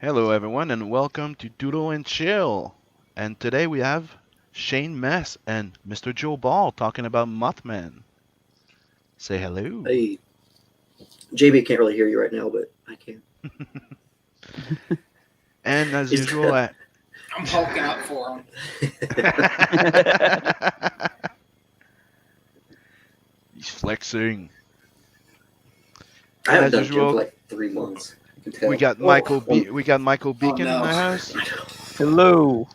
Hello, everyone, and welcome to Doodle and Chill. And today we have Shane Mess and Mr. Joe Ball talking about MothMan. Say hello. Hey, JB can't really hear you right now, but I can. And as He's usual, I'm hulking up for him. he's flexing. I And haven't as done a gym for usual, like 3 months. I can tell. we got Oh, We got Michael Oh Beacon in no, the house Hello.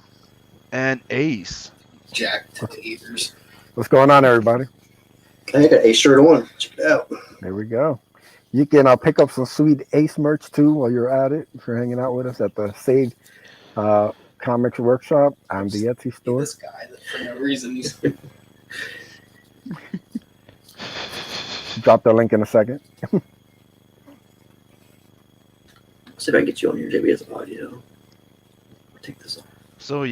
and Ace. Jack to the ears. What's going on, everybody? I got a shirt on. Check it out. There we go. You can pick up some sweet Ace merch too while you're at it. If you're hanging out with us at the Save Comics Workshop on the Etsy Be store. this guy that for no reason he's Drop the link in a second. See if I can get you on here, JB, as audio. I'll take this off. So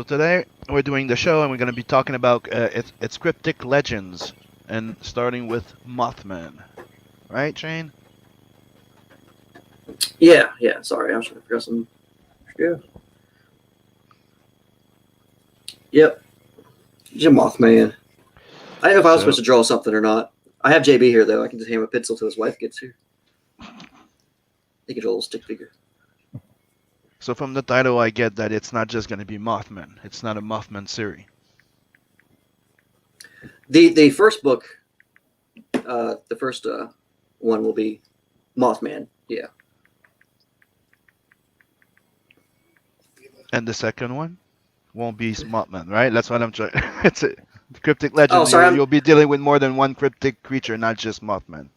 today we're doing the show and we're going to be talking about it's Cryptic Legends and starting with MothMan. Right, Shane? Yeah. Sorry, I was trying to figure out some. Yeah. Yep. Jim Mothman. I don't know if I was supposed to draw something or not. I have JB here though. I can just hand him a pencil till his wife gets here. He can draw a little stick figure. So from the title, I get that it's not just going to be Mothman. It's not a Mothman series. The first book, the first one will be Mothman. Yeah. And the second one won't be Mothman, right? That's what I'm trying. It's a Cryptic Legends. Oh, sorry, You'll be dealing with more than one cryptic creature, not just Mothman.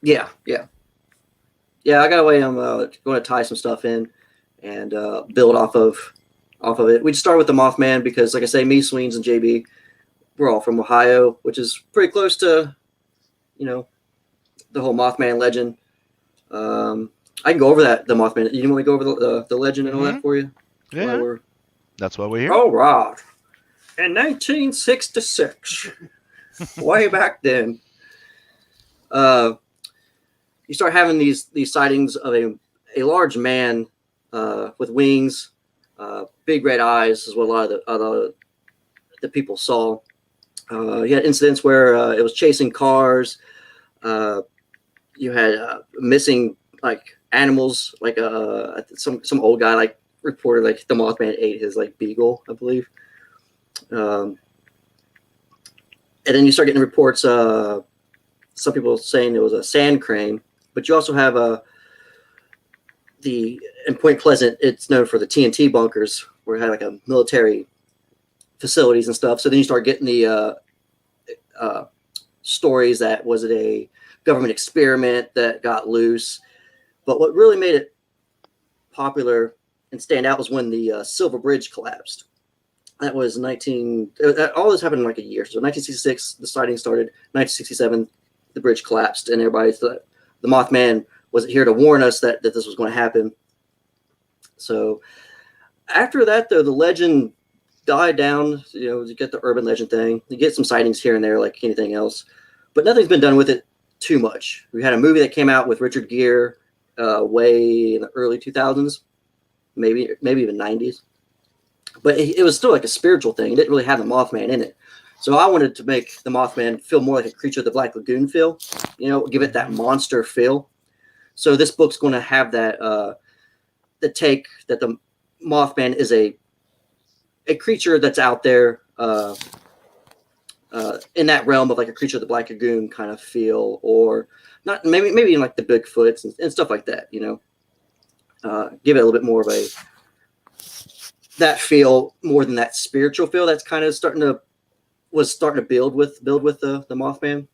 Yeah. I got a way. I'm going to tie some stuff in and build off of it. We just started with the Mothman because, like I say, me, Sweens, and JB, we're all from Ohio, which is pretty close to, the whole Mothman legend. I can go over the Mothman. You want me to go over the legend and all that for you? Yeah, that's why we're here. All right. In 1966, way back then, you start having these sightings of a large man with wings, big red eyes is what a lot of the people saw. You had incidents where it was chasing cars. You had missing like animals, like some old guy like reported like the Mothman ate his like beagle, I believe. And then you start getting reports. Some people saying it was a sand crane, but you also have in Point Pleasant. It's known for the TNT bunkers, where it had like a military facilities and stuff. So then you start getting the stories that was it a government experiment that got loose. But what really made it popular and stand out was when the Silver Bridge collapsed. That was all this happened in like a year. So 1966, the sighting started. 1967, the bridge collapsed, and everybody thought the Mothman was here to warn us that this was going to happen. So after that, though, the legend died down. You get the urban legend thing. You get some sightings here and there, like anything else, but nothing's been done with it too much. We had a movie that came out with Richard Gere way in the early 2000s, maybe even 90s. But it was still like a spiritual thing. It didn't really have the Mothman in it. So I wanted to make the Mothman feel more like a creature of the Black Lagoon feel, give it that monster feel. So this book's going to have that, the take that the Mothman is a creature that's out there in that realm of like a creature of the Black Lagoon kind of feel, or not, maybe in like the Bigfoots and stuff like that, give it a little bit more of that feel more than that spiritual feel that's kind of starting to build with the Mothman.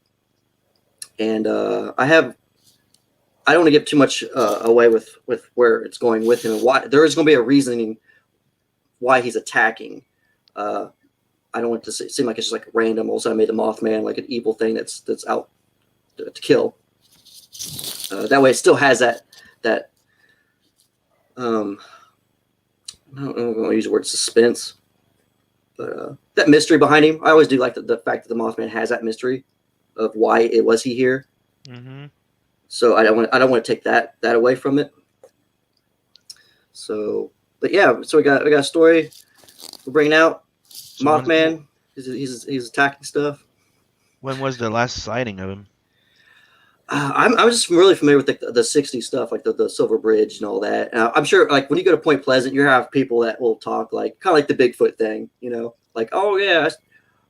And I don't want to give too much away with where it's going with him and why there is going to be a reasoning why he's attacking. I don't want it to seem like it's just like random. Also, I made the Mothman like an evil thing that's out to kill. That way, it still has that. I don't know if I want to use the word suspense, but that mystery behind him. I always do like the fact that the Mothman has that mystery of why was he here. Mm-hmm. So I don't want to take that away from it. So, but yeah, so we got a story we're bringing out. So Mothman, he's attacking stuff. when was the last sighting of him? I'm just really familiar with the 60s stuff, like the Silver Bridge and all that. I'm sure, like when you go to Point Pleasant, you have people that will talk like kind of like the Bigfoot thing, like, oh yeah,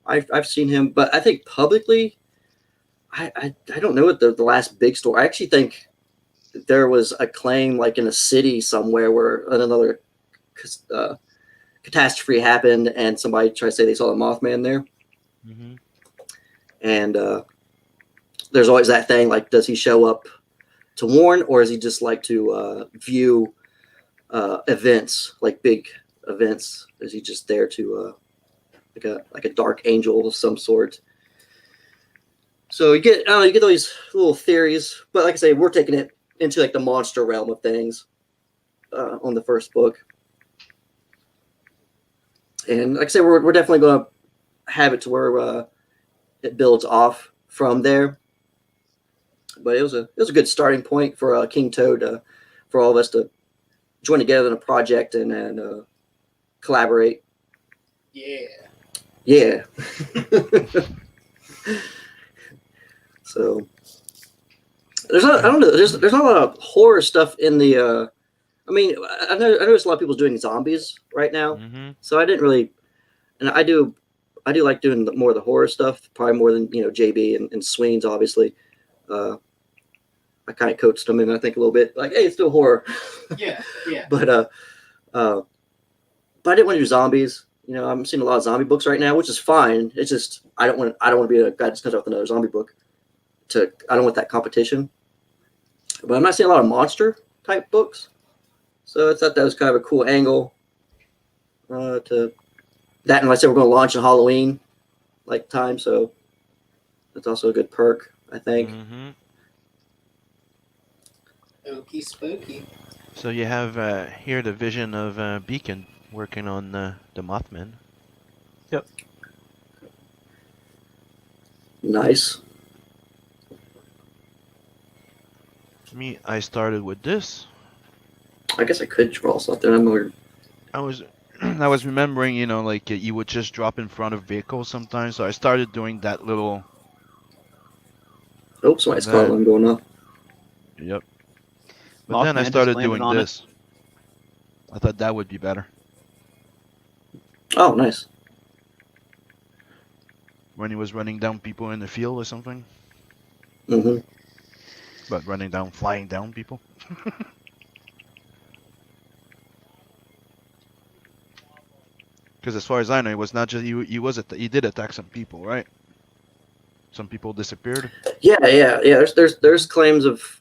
I've seen him, but I think publicly, I don't know what the last big story. I actually think there was a claim like in a city somewhere where another catastrophe happened, and somebody tried to say they saw the Mothman there, Mm-hmm. and there's always that thing, like, does he show up to warn, or is he just like to view events, like big events? Is he just there to like a dark angel of some sort? So you get all these little theories, but like I say, we're taking it into like the monster realm of things on the first book, and like I say, we're definitely going to have it to where it builds off from there. But it was a good starting point for King Toad, for all of us to join together in a project and collaborate. Yeah. So there's not, I don't know, there's not a lot of horror stuff in the. I mean, I noticed a lot of people doing zombies right now, Mm-hmm. so I didn't really, and I do like doing more of the horror stuff, probably more than JB and Sweens, obviously. I kind of coached them in, I think, a little bit, like, hey, it's still horror. Yeah. But I didn't want to do zombies. I'm seeing a lot of zombie books right now, which is fine. It's just I don't want to be a guy that just comes out with another zombie book. I don't want that competition. But I'm not seeing a lot of monster type books, so I thought that was kind of a cool angle to that. And like I said, we're going to launch on Halloween like time, so that's also a good perk, I think. Mm-hmm. Okey spooky. So you have here the vision of Beacon working on the Mothman. Nice. Me, I started with this. I guess I could draw something. I'm more. I was I was remembering, like you would just drop in front of vehicles sometimes. So I started doing that little. Oh, somebody's That- calling. I'm going up. Yep. But then I Mothman just started landed doing on it. this. I thought that would be better. Oh, nice. When he was running down people in the field or something. Mm-hmm. But flying down people. Because as far as I know, it was not just he did attack some people, right? Some people disappeared. Yeah. There's claims of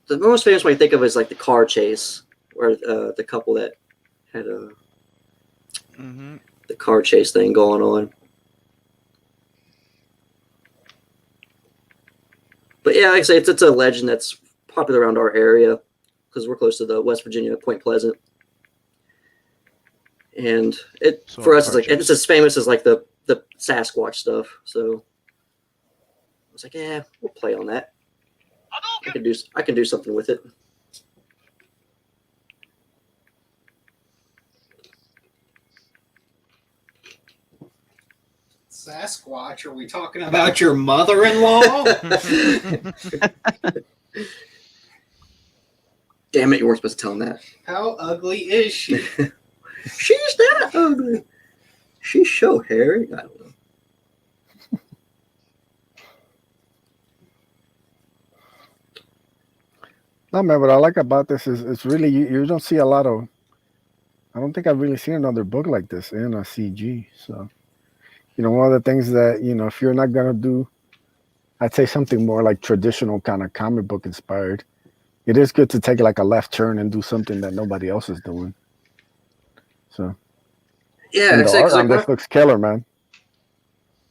the most famous one I think of is like the car chase, where the couple that had Mm-hmm. the car chase thing going on. But yeah, like I say, it's a legend that's popular around our area because we're close to the West Virginia Point Pleasant, and So for us car it's like chase. it's as famous as like the Sasquatch stuff. So I was like, yeah, we'll play on that. I can do something with it. Sasquatch, are we talking about your mother-in-law? Damn it, you weren't supposed to tell him that. How ugly is she? She's that ugly. She's so hairy. I don't know. No, man, what I like about this is it's really, you don't see a lot of, I don't think I've really seen another book like this in a CG. So, one of the things that, if you're not going to do, I'd say something more like traditional kind of comic book inspired, it is good to take like a left turn and do something that nobody else is doing. So, Yeah, and the exactly. art on Like, this looks killer, man.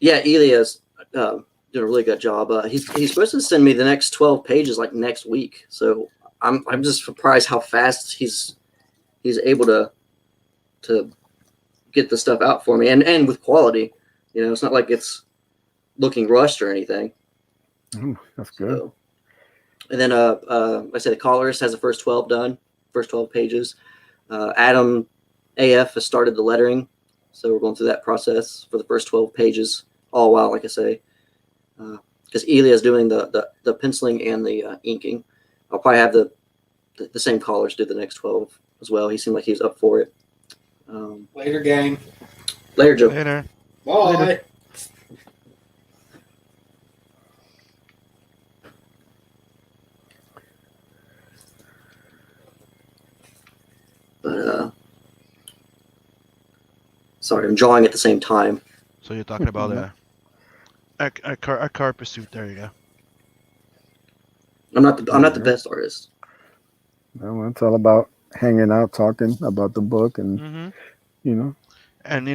yeah, Elia's doing a really good job. He's supposed to send me the next 12 pages like next week. So I'm just surprised how fast he's able to get the stuff out for me and with quality. It's not like it's looking rushed or anything. That's good. So, and then I said the Colorist has the first 12 done. first 12 pages. Adam AF has started the lettering, so we're going through that process for the first 12 pages, all while, like I say, because Elia is doing the penciling and the inking. I'll probably have the same callers do the next 12 as well. He seemed like he was up for it. Later, gang. Later, Joe. Later. Bye. Later. But sorry, I'm drawing at the same time. So you're talking about a car pursuit. There you go. I'm not the best artist. Well, it's all about hanging out, talking about the book, and Mm-hmm. you know. And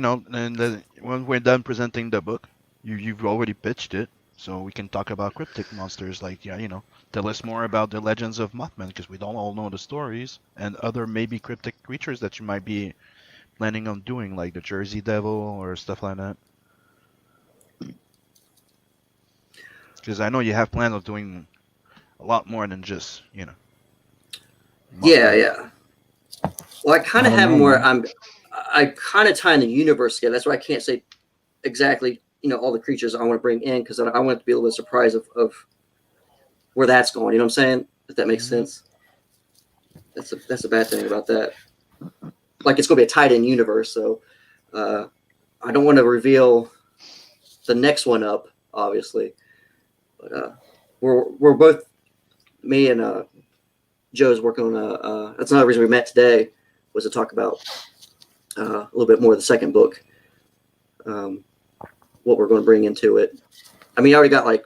when we're done presenting the book, you've already pitched it, so we can talk about cryptic monsters. Like, tell us more about the legends of Mothman, because we don't all know the stories, and other maybe cryptic creatures that you might be planning on doing, like the Jersey Devil or stuff like that. Because I know you have plans of doing a lot more than just, Mothman. Yeah. Well, I kind of I don't have know, more. man. I kind of tie in the universe together. That's why I can't say exactly, all the creatures I want to bring in, because I want it to be a little bit surprised of where that's going. You know what I'm saying? If that makes sense. That's a bad thing about that. Like, it's going to be a tied-in universe, so I don't want to reveal the next one up, obviously. But we're both, me and Joe's working on that's another reason we met today, was to talk about a little bit more of the second book, what we're going to bring into it. I mean, I already got like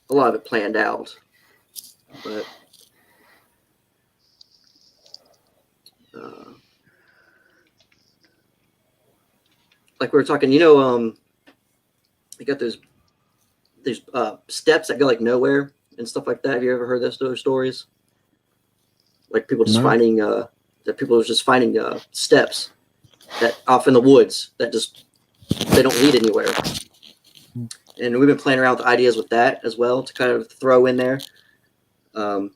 a lot of it planned out, but like we were talking, you got those steps that go like nowhere and stuff like that. Have you ever heard those stories? Like people just No. finding that people are just finding steps that off in the woods that just they don't lead anywhere. And we've been playing around with ideas with that as well to kind of throw in there. A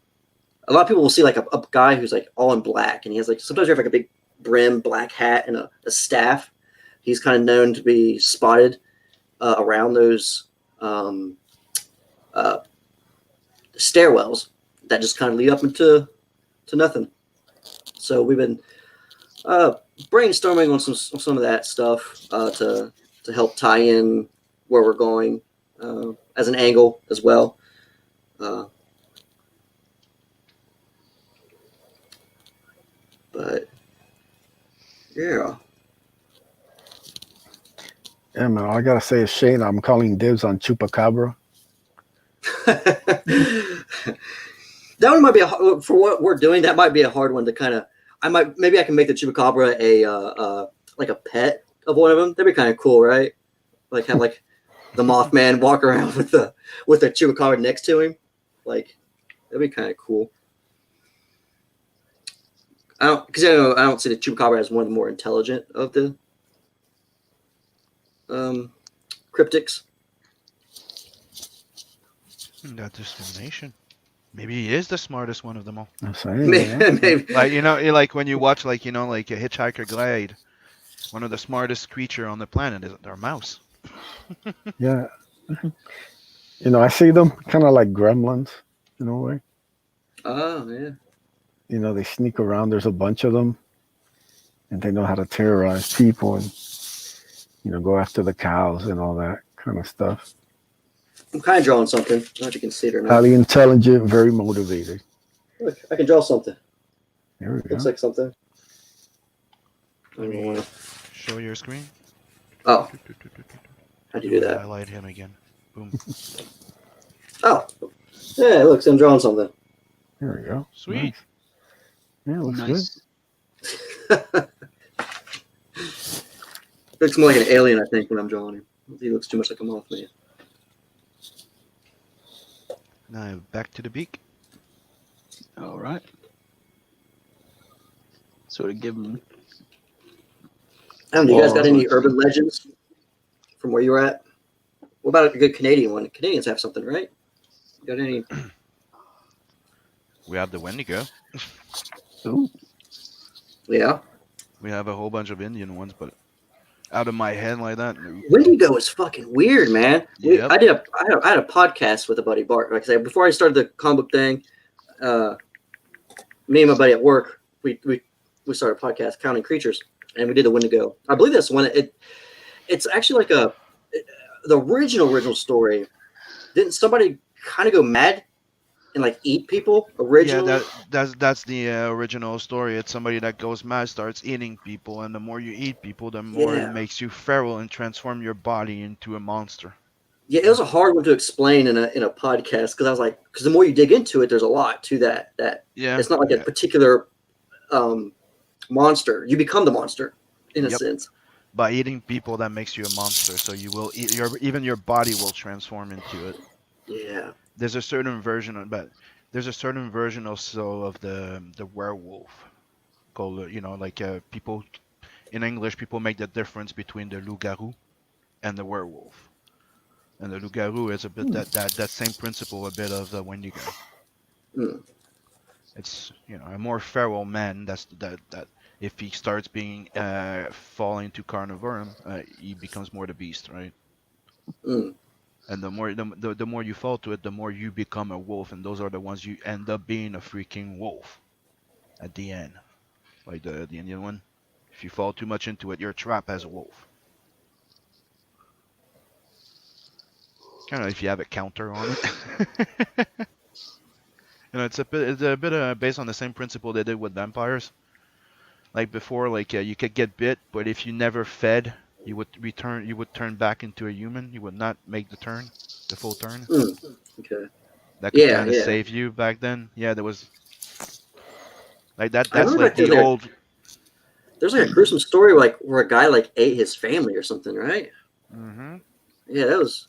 lot of people will see like a guy who's like all in black, and he has like, sometimes you have like a big brim black hat and a staff. He's kind of known to be spotted around those stairwells that just kind of lead up into nothing. So we've been brainstorming on some of that stuff to help tie in where we're going as an angle as well. But yeah. Yeah, man. All I gotta say is Shane. I'm calling dibs on Chupacabra. That one might be for what we're doing. That might be a hard one to kind of. Maybe I can make the Chupacabra a like a pet of one of them. That'd be kind of cool, right? Like have like the Mothman walk around with a Chupacabra next to him. Like that'd be kind of cool. I don't see the Chupacabra as one of the more intelligent of the cryptics. That discrimination. Maybe he is the smartest one of them all. I'm saying, Maybe. Like, like when you watch like a Hitchhiker Glide, one of the smartest creature on the planet is our mouse. Yeah. I see them kind of like gremlins in a way. Oh yeah. They sneak around. There's a bunch of them, and they know how to terrorize people and go after the cows and all that kind of stuff. I'm kind of drawing something. I don't know if you can see it or not. Highly intelligent, very motivated. Look, I can draw something. There we go. Looks like something. I don't know. Show your screen. Oh, how'd you do that? Highlight him again. Boom. Oh, yeah. Look, I'm drawing something. There we go. Sweet. Nice. Yeah, looks Nice. Looks more like an alien, I think, when I'm drawing him. He looks too much like a Mothman. Now back to the beak. All right. Sort of give them. Do you guys got any let's urban legends from where you were at? What about a good Canadian one? Canadians have something, right? Got any? We have the Wendigo. Ooh. Yeah. We have a whole bunch of Indian ones, but out of my head like that, no. Wendigo is fucking weird, man. Yep. I had a podcast with a buddy, Bart. Like I said, before I started the comic book thing, me and my buddy at work, we started a podcast, Counting Creatures, and we did the Wendigo. I believe that's one. It's actually like the original story. Didn't somebody kind of go mad and like eat people originally? Yeah, that's the original story. It's somebody that goes mad, starts eating people, and the more you eat people, the more it Yeah. makes you feral and transform your body into a monster. Yeah, it was a hard one to explain in a podcast because I was like, because the more you dig into it, there's a lot to that. Yeah. It's not like a particular monster. You become the monster in a Yep. sense. By eating people, that makes you a monster. So you will eat even your body will transform into it. Yeah. There's a certain version also of the werewolf called like people in English people make the difference between the loup-garou and the werewolf. And the loup-garou is a bit that same principle, a bit of the Wendigo. Mm. It's a more feral man. That if he starts being falling to carnivorum, he becomes more the beast, right? Mm. And the more you fall to it, the more you become a wolf, and those are the ones you end up being a freaking wolf at the end, like the Indian one. If you fall too much into it, you're trapped as a wolf. Kind of if you have a counter on it. It's a bit based on the same principle they did with vampires. Like before, like you could get bit, but if you never fed, you would turn back into a human. You would not make the full turn. Mm. Okay. That could Yeah, kind of yeah. save you back then. Yeah, there was like that. I That's remember like like, the old. there's like a gruesome story like where a guy like ate his family or something, right? Mm-hmm. Yeah, that was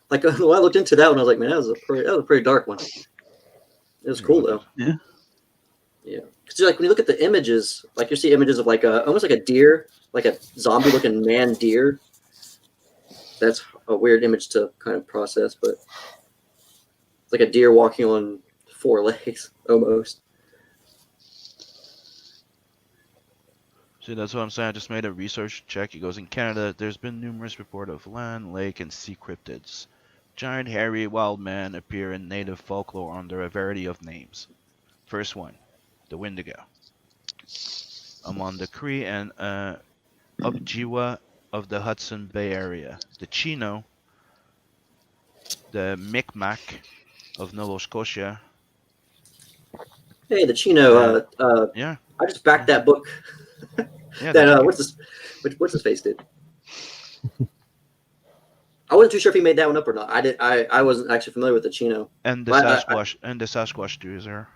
like when I looked into that one, I was like, man, that was a pretty dark one. It was cool though. Yeah. Yeah, because like when you look at the images, like you see images of like almost like a deer, like a zombie-looking man deer. That's a weird image to kind of process, but it's like a deer walking on four legs almost. See, that's what I'm saying. I just made a research check. It goes in Canada. There's been numerous reports of land, lake, and sea cryptids. Giant, hairy, wild men appear in native folklore under a variety of names. First one, the Wendigo. Among the Cree and Ojibwa of the Hudson Bay area. The Chino, the Micmac of Nova Scotia. Hey, the Chino. Yeah. I just backed that book. Yeah. That what's his face did. I wasn't too sure if he made that one up or not. I wasn't actually familiar with the Chino. And the But Sasquatch too is there.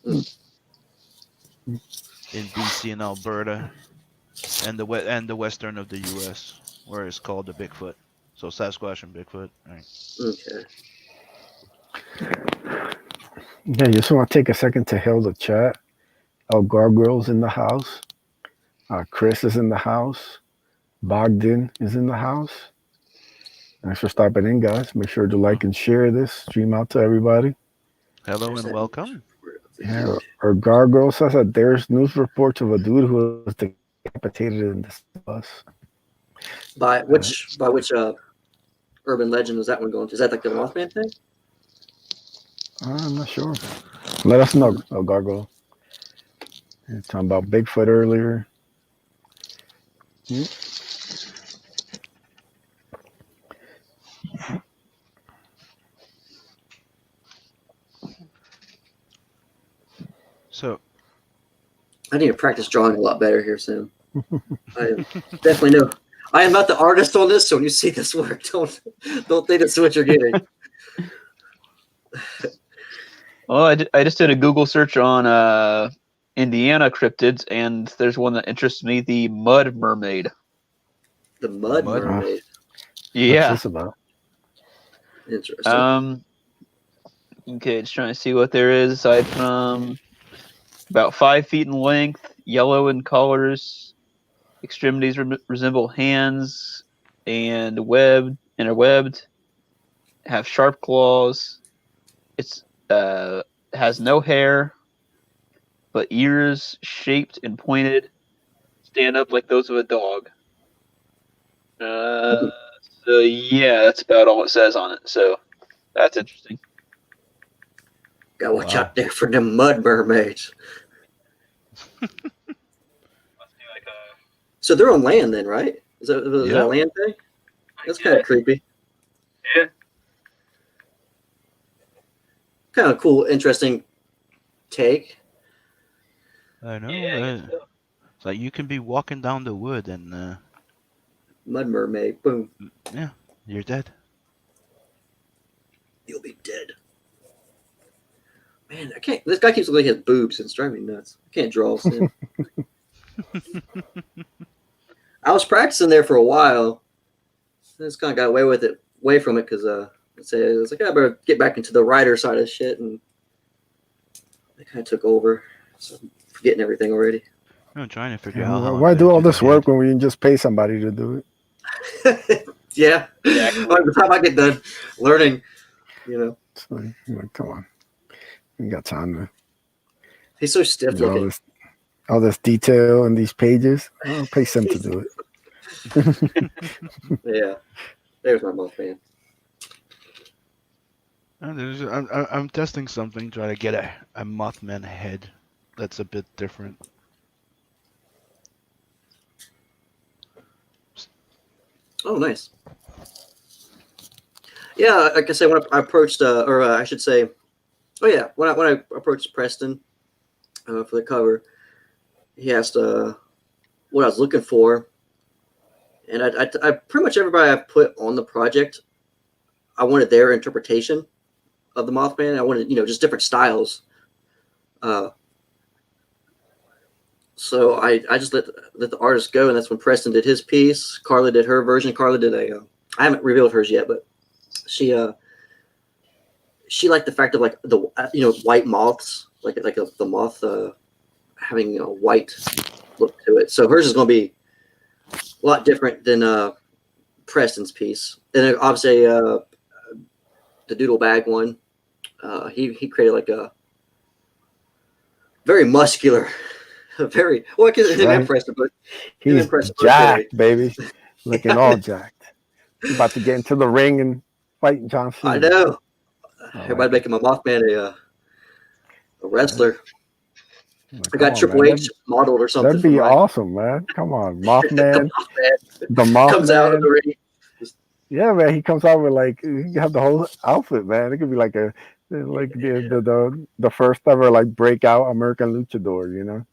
Mm. In BC and Alberta, and the western of the U.S., where it's called the Bigfoot. So Sasquatch and Bigfoot. Right. Okay. Yeah, just want to take a second to hail the chat. El Gargoyle's in the house. Chris is in the house. Bogdan is in the house. Thanks for stopping in, guys. Make sure to like and share this. Stream out to everybody. Hello and welcome. Yeah, our Gargoyle says that there's news reports of a dude who was decapitated in this bus. By which urban legend is that one going to? Is that like the Mothman thing? I'm not sure. Let us know, El Gargoyle. You're talking about Bigfoot earlier. So I need to practice drawing a lot better here soon. I definitely know. I am not the artist on this, so when you see this work, don't think it's what you're getting. Well, I just did a Google search on Indiana cryptids, and there's one that interests me: the mud mermaid. The mud Mud? mermaid. Yeah. What's this about? Interesting. Okay, just trying to see what there is aside from about 5 feet in length, yellow in colors, extremities resemble hands, and are webbed, have sharp claws. It's has no hair, but ears shaped and pointed, stand up like those of a dog. So yeah, that's about all it says on it. So that's interesting. Gotta watch Wow. out there for them mud mermaids. So they're on land then, right? Is that Yeah. a land thing? That's kind of creepy. Yeah. Kind of cool, interesting take. I know. Yeah, It's like you can be walking down the wood and Mud mermaid, boom, yeah, you're dead. you'll be dead. Man, I can't. This guy keeps looking at his boobs and it's driving me nuts. I can't draw. Sim. I was practicing there for a while. I just kind of got away from it because I was like, I better get back into the writer side of shit, and it kind of took over. So I'm forgetting everything already. I'm trying to figure Yeah, out how. why I do all get this ahead. work when we can just pay somebody to do it? Yeah. Exactly. By the time I get done learning, you know, It's like, come on, you got time to he's so stiff do looking. all this detail in these pages. I'll pay Sim to do it. Yeah. There's my MothMan. I'm testing something, trying to get a Mothman head that's a bit different. Oh, nice. Yeah, like I said, when I approached, I should say, oh yeah, when I approached Preston for the cover, he asked what I was looking for, and I pretty much everybody I've put on the project, I wanted their interpretation of the Mothman. I wanted just different styles. So I just let the artist go, and that's when Preston did his piece. Carla did her version. Carla did I haven't revealed hers yet, but she liked the fact of like the white moths, like the moth having a white look to it. So hers is going to be a lot different than Preston's piece. And then obviously the Doodle Bag one, he created like a very muscular, very well. I can't him and Right. Preston, but He's Preston both jacked, baby, looking Yeah. all jacked. He's about to get into the ring and fight John Cena. I know. I Everybody like making my Mothman a wrestler. Like, I got come on, Triple man. H modeled or something. That'd be for my- awesome, man. Come on, Mothman, the the Mothman comes out of Mothman. the ring. Yeah, man. He comes out with like you have the whole outfit, man. It could be like the first ever like breakout American luchador, you know?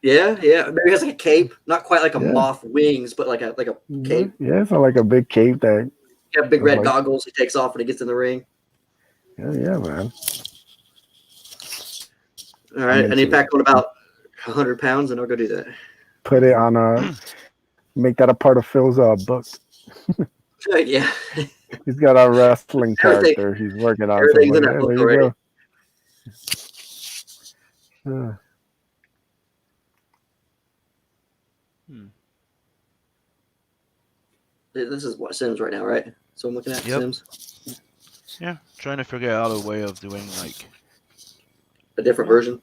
Yeah. Maybe he has like a cape, not quite like a Yeah. moth wings, but like a cape. Yeah, it's not like a big cape that. He has big That's red like- goggles. He takes off when he gets in the ring. Yeah, man. All right, I'm I need to into pack on about 100 pounds, and I'll go do that. Put it on a. Make that a part of Phil's book. Yeah, He's got a wrestling Everything- character he's working on. everything's in that Yeah, book there you already. go. This is what Sims right now, right? So I'm looking at Yep. Sims, Yeah, trying to figure out a way of doing like. a different version.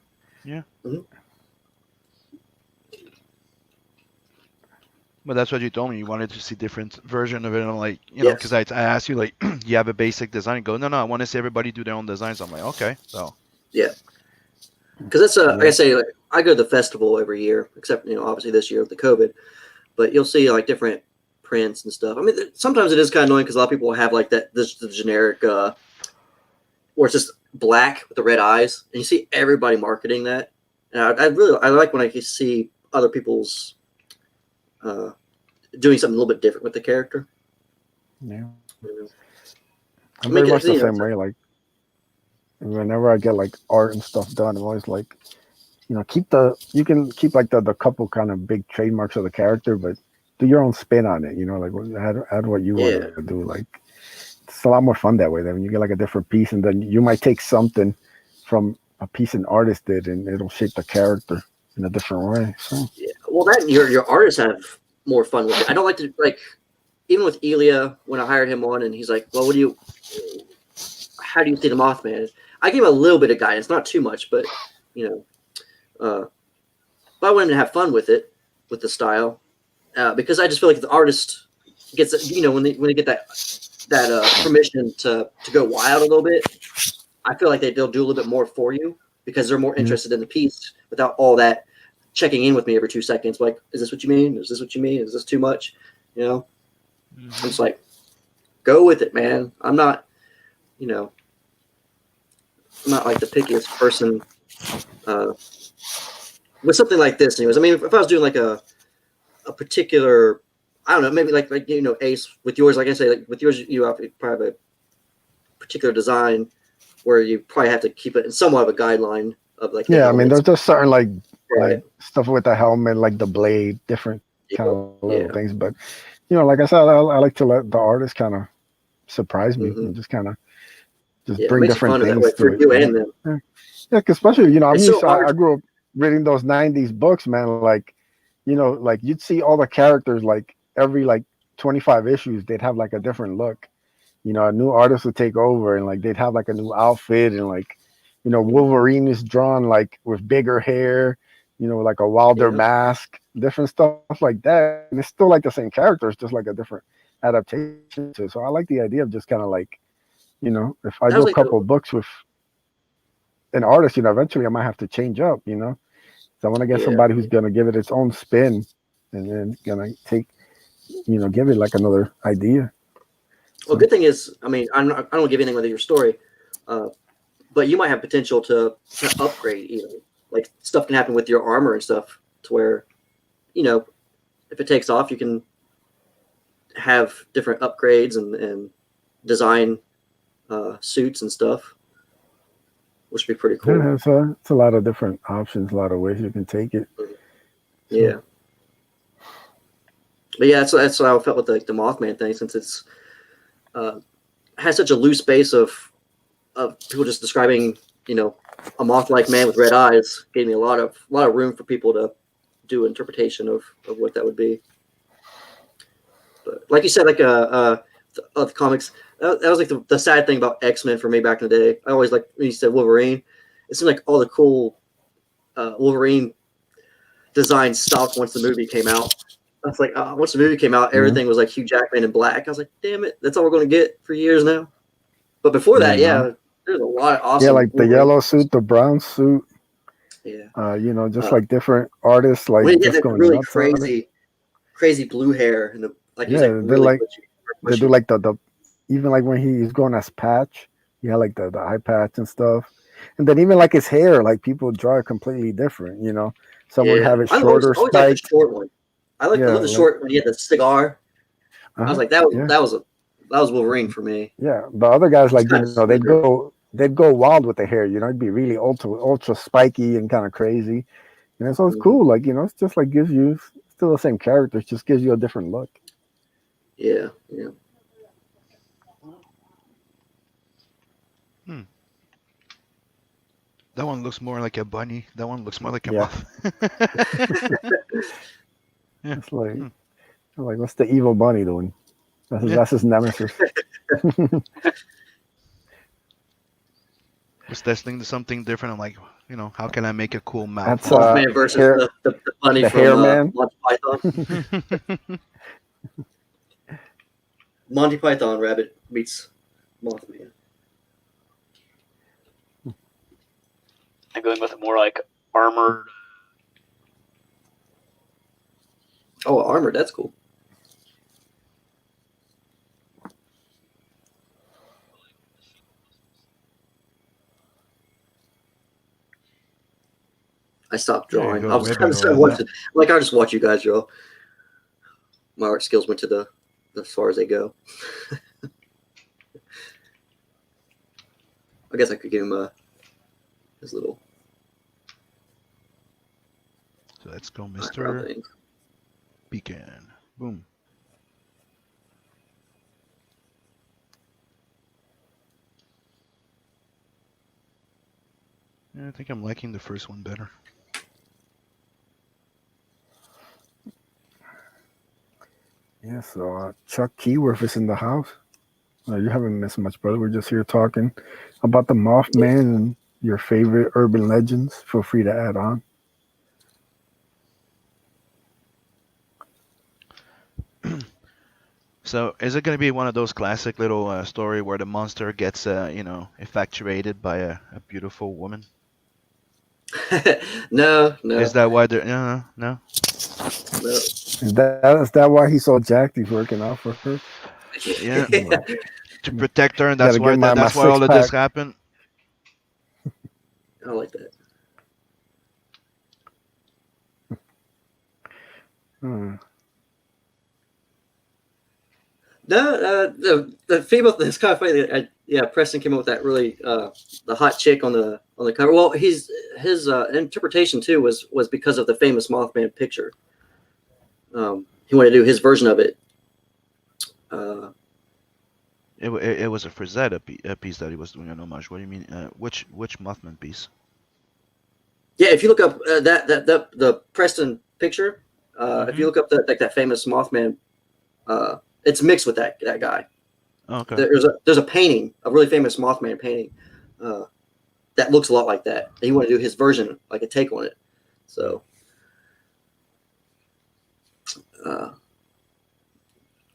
But that's what you told me. You wanted to see different version of it. And I'm like, you know, Yes. because I asked you like, you have a basic design. You go, no, I want to see everybody do their own designs. I'm like, okay, so. Because that's like I say, like, I go to the festival every year, except obviously this year with the COVID. But you'll see like different prints and stuff. I mean, sometimes it is kind of annoying because a lot of people have like the generic, where it's just black with the red eyes, and you see everybody marketing that. And I like when I can see other people's doing something a little bit different with the character. Yeah. You know? I'm Make very it- much the you know, same way. Like, whenever I get like art and stuff done, I'm always like, you can keep like the couple kind of big trademarks of the character, but do your own spin on it. Like add what you want to do. Like, it's a lot more fun that way. Then when you get like a different piece, and then you might take something from a piece an artist did, and it'll shape the character in a different way. So Yeah. Well, that your artists have more fun with it. I don't like to even with Elia when I hired him on, and he's like, "Well, how do you see the Mothman?" I gave him a little bit of guidance, not too much, but you know, but I wanted him to have fun with it, with the style, because I just feel like the artist gets, you know, when they get that permission to go wild a little bit, I feel like they'll do a little bit more for you because they're more interested in the piece without all that checking in with me every 2 seconds. Like, is this what you mean? Is this what you mean? Is this too much? You know, I'm just like, go with it, man. I'm not, you know, I'm not like the pickiest person with something like this. Anyways, I mean, if I was doing like a particular, I don't know, maybe like you know, Ace with yours, like I say, like with yours, you have probably have a particular design where you probably have to keep it in somewhat of a guideline of like the Yeah, I mean, there's helmets. just certain like Right. stuff with the helmet, like the blade, different kind of little Yeah. things. But you know, like I said, I like to let the artist kind of surprise me and just kind of just Yeah, it bring makes it different fun that way things to for it. you and them. Yeah, 'cause especially you know, I'm It's used so to, hard. I grew up reading those '90s books, man. Like, you know, like you'd see all the characters like every like 25 issues, they'd have like a different look. You know, a new artist would take over and like they'd have like a new outfit and like, you know, Wolverine is drawn like with bigger hair, you know, like a wilder Yeah. mask, different stuff like that. And it's still like the same characters, just like a different adaptation to it. So I like the idea of just kind of like, you know, if I That do was a like couple of books with an artist, you know, eventually I might have to change up, you know. So I want to get yeah. somebody who's gonna give it its own spin and then gonna take, you know, give it like another idea. Well, So good thing is, I mean, I don't give anything with your story, but you might have potential to upgrade. You know, like stuff can happen with your armor and stuff to where, you know, if it takes off, you can have different upgrades and design suits and stuff, which would be pretty cool. yeah, it's a lot of different options, a lot of ways you can take it. Yeah. But yeah, that's how I felt with the Mothman thing, since it's has such a loose base of people just describing, you know, a moth-like man with red eyes. Gave me a lot of room for people to do interpretation of what that would be. But like you said, like the comics, that was like the sad thing about X-Men for me back in the day. I always like when you said Wolverine. It seemed like all the cool Wolverine designs stopped once the movie came out. I was like, once the movie came out, everything was like Hugh Jackman in black. I was like, damn it, that's all we're going to get for years now. But before that, No. there's a lot of awesome. Yeah, like the Wolverine. yellow suit, the brown suit. Yeah. You know, just like different artists, like When you get just that going really nuts on it. crazy blue hair and he's Yeah, like really they do like the even like when he's going as Patch, yeah, like the eye patch and stuff. And then even like his hair, like people draw it completely different. You know, some would Yeah. have it I shorter, always had the spiked. short one. I Yeah, love the like short when he had the cigar. I was like, yeah, that was Wolverine for me. yeah. The other guys, It's like you kind of know, slicker. they'd go wild with the hair. You know, it'd be really ultra spiky and kind of crazy. You know, so it's cool. Like you know, it's just like gives you still the same characters, just gives you a different look. Yeah. Hmm. That one looks more like a bunny. That one looks more like a Yeah. moth. Yeah. It's like Hmm. like what's the evil bunny doing? Yeah. That's his nemesis. Was testing to something different. I'm like, you know, how can I make a cool mouth? That's Mothman versus hair the bunny the from hair man. Monty Python. Monty Python rabbit meets Mothman. I'm going with a more like armored. Oh, armored. That's cool. I stopped There you drawing. go. I was Way kind better of like that. like I just watch you guys draw. My art skills went to the as far as they go. I guess I could give him his little So let's go, background Mr. thing. Beacon. Boom. Yeah, I think I'm liking the first one better. Yeah, so Chuck Keyworth is in the house. You haven't missed much, brother. We're just here talking about the Mothman and your favorite urban legends. Feel free to add on. So, is it going to be one of those classic little story where the monster gets, infatuated by a beautiful woman? No, Is that why they're no, no? no. Is that why he's so jacked? He's working out for her. Yeah, Like, to protect her, and gotta get my that's why all six of this pack. happened. I like that. Hmm. No, the female. It's kind of funny. Yeah, Preston came up with that really the hot chick on the cover. Well, his interpretation too was because of the famous Mothman picture. He wanted to do his version of it. It was a Frazetta piece that he was doing an homage. What do you mean? Which Mothman piece? Yeah, if you look up the Preston picture, if you look up that famous Mothman, it's mixed with that guy. Oh, okay. There's a painting, a really famous Mothman painting, that looks a lot like that. And he wanted to do his version, like a take on it. So I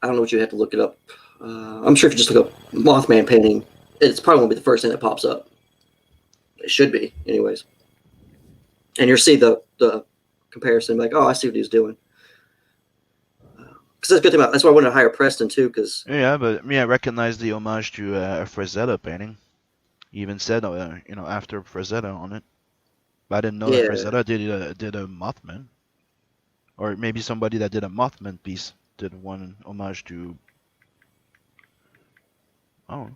don't know what you have to look it up. I'm sure if you just look up Mothman painting, it's probably won't be the first thing that pops up. It should be, anyways. And you'll see the comparison, like, oh, I see what he's doing. Because that's a good thing about. That's why I wanted to hire Preston too, because Yeah, but I recognized the homage to a Frazetta painting. He even said, after Frazetta on it. But I didn't know that yeah, Frazetta did a Mothman, or maybe somebody that did a Mothman piece did one homage to. Oh,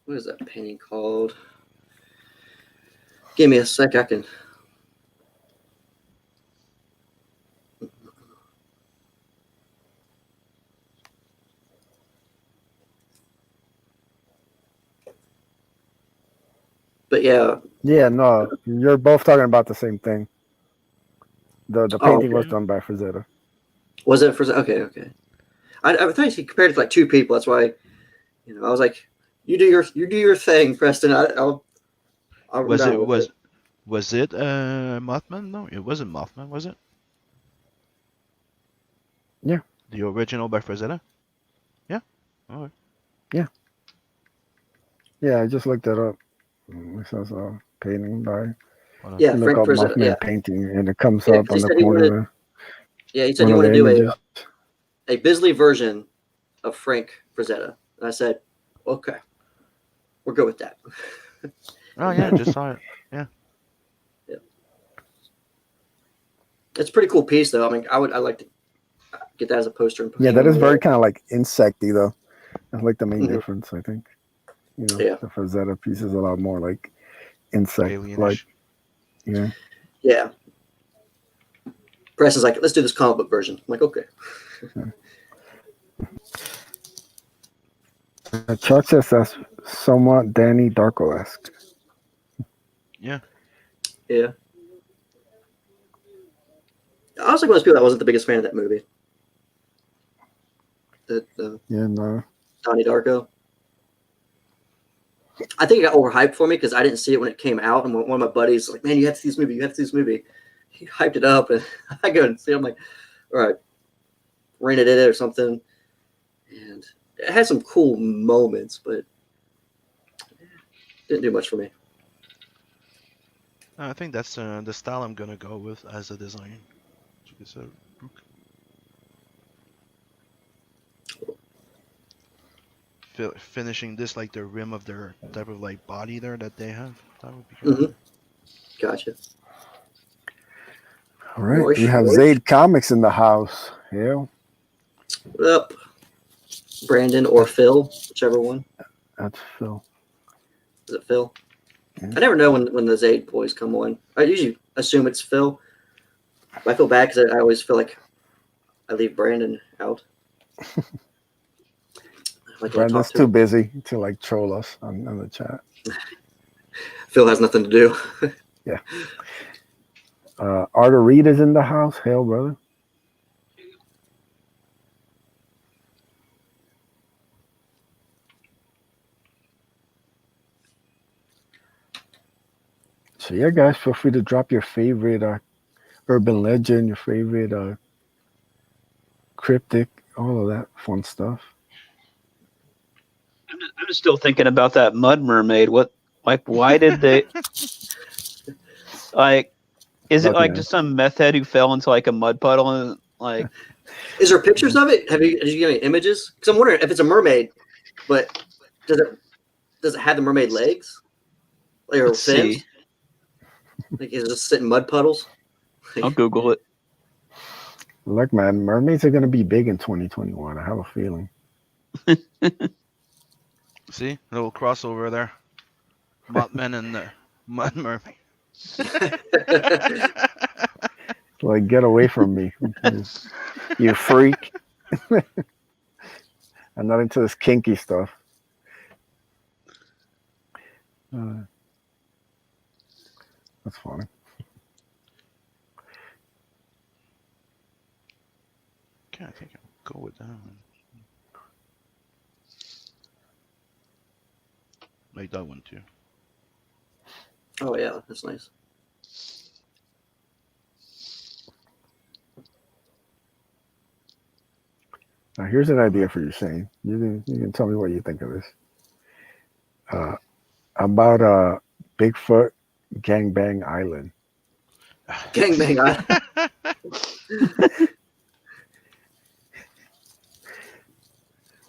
what is that painting called? Give me a sec, I can. But yeah. Yeah, no, you're both talking about the same thing. The painting was Okay. done by Frazetta. Was it for? Okay. I thought he compared it to like two people. That's why, I was like, you do your thing, Preston. I'll was down it with was it Mothman? No, it wasn't Mothman, was it? Yeah. The original by Frazetta? Yeah. Alright. Yeah, I just looked that up. This is a painting by. Hold on. Yeah, You look Frank up Frazetta. Mothman Yeah, painting, and it comes yeah. up 'Cause on he the said he corner. wanted. Yeah, he said One he of wanted the to do images. a Bisley version of Frank Frazetta. And I said, okay, we're good with that. Oh yeah, just saw it. It's a pretty cool piece, though. I mean, I'd like to get that as a poster and put Yeah, hang that on is the very wall. kind of like insecty though. That's like the main Mhm. difference, I think. Yeah. The Frazetta piece is a lot more like insect like. Alienish. Yeah. Yeah. Preston's like, let's do this comic book version. I'm like, okay. Chuck says that's somewhat Danny Darko-esque. Yeah. Yeah. I was like one of those people that wasn't the biggest fan of that movie. Yeah, no. Donnie Darko. I think it got overhyped for me because I didn't see it when it came out, and one of my buddies was like, "Man, you have to see this movie. You have to see this movie." He hyped it up, and I go and see it. I'm like, "All right, rented it or something," and it had some cool moments, but it didn't do much for me. I think that's the style I'm gonna go with as a design. Finishing this like the rim of their type of like body there that they have. That would be good. Mm-hmm. Gotcha. All right. Moish, We have moish. Zaid Comics in the house. Yeah. What up, Brandon or Phil, whichever one. That's Phil. Is it Phil? Yeah. I never know when the Zaid boys come on. I usually assume it's Phil. But I feel bad because I always feel like I leave Brandon out. Like Brandon's too busy to like troll us on the chat. Phil has nothing to do. Yeah. Arthur Reed is in the house. Hail, brother. So yeah, guys, feel free to drop your favorite urban legend, your favorite cryptic, all of that fun stuff. I'm just still thinking about that mud mermaid. Why did they like? Is it like Okay. just some meth head who fell into like a mud puddle and like? Is there pictures of it? Did you get any images? Because I'm wondering if it's a mermaid, but does it have the mermaid legs? Like, or Let's fins? see. Like, is it just sitting in mud puddles? I'll Google it. Look, man, mermaids are gonna be big in 2021. I have a feeling. See, a little crossover there. MothMan and the Mud Mermaid. Like, get away from me, you freak! I'm not into this kinky stuff. That's funny. Okay, I think I'll go with that one. Like that one too. Oh yeah, that's nice. Now, here's an idea for you, Shane. You can tell me what you think of this. About Bigfoot Gangbang Island. Gangbang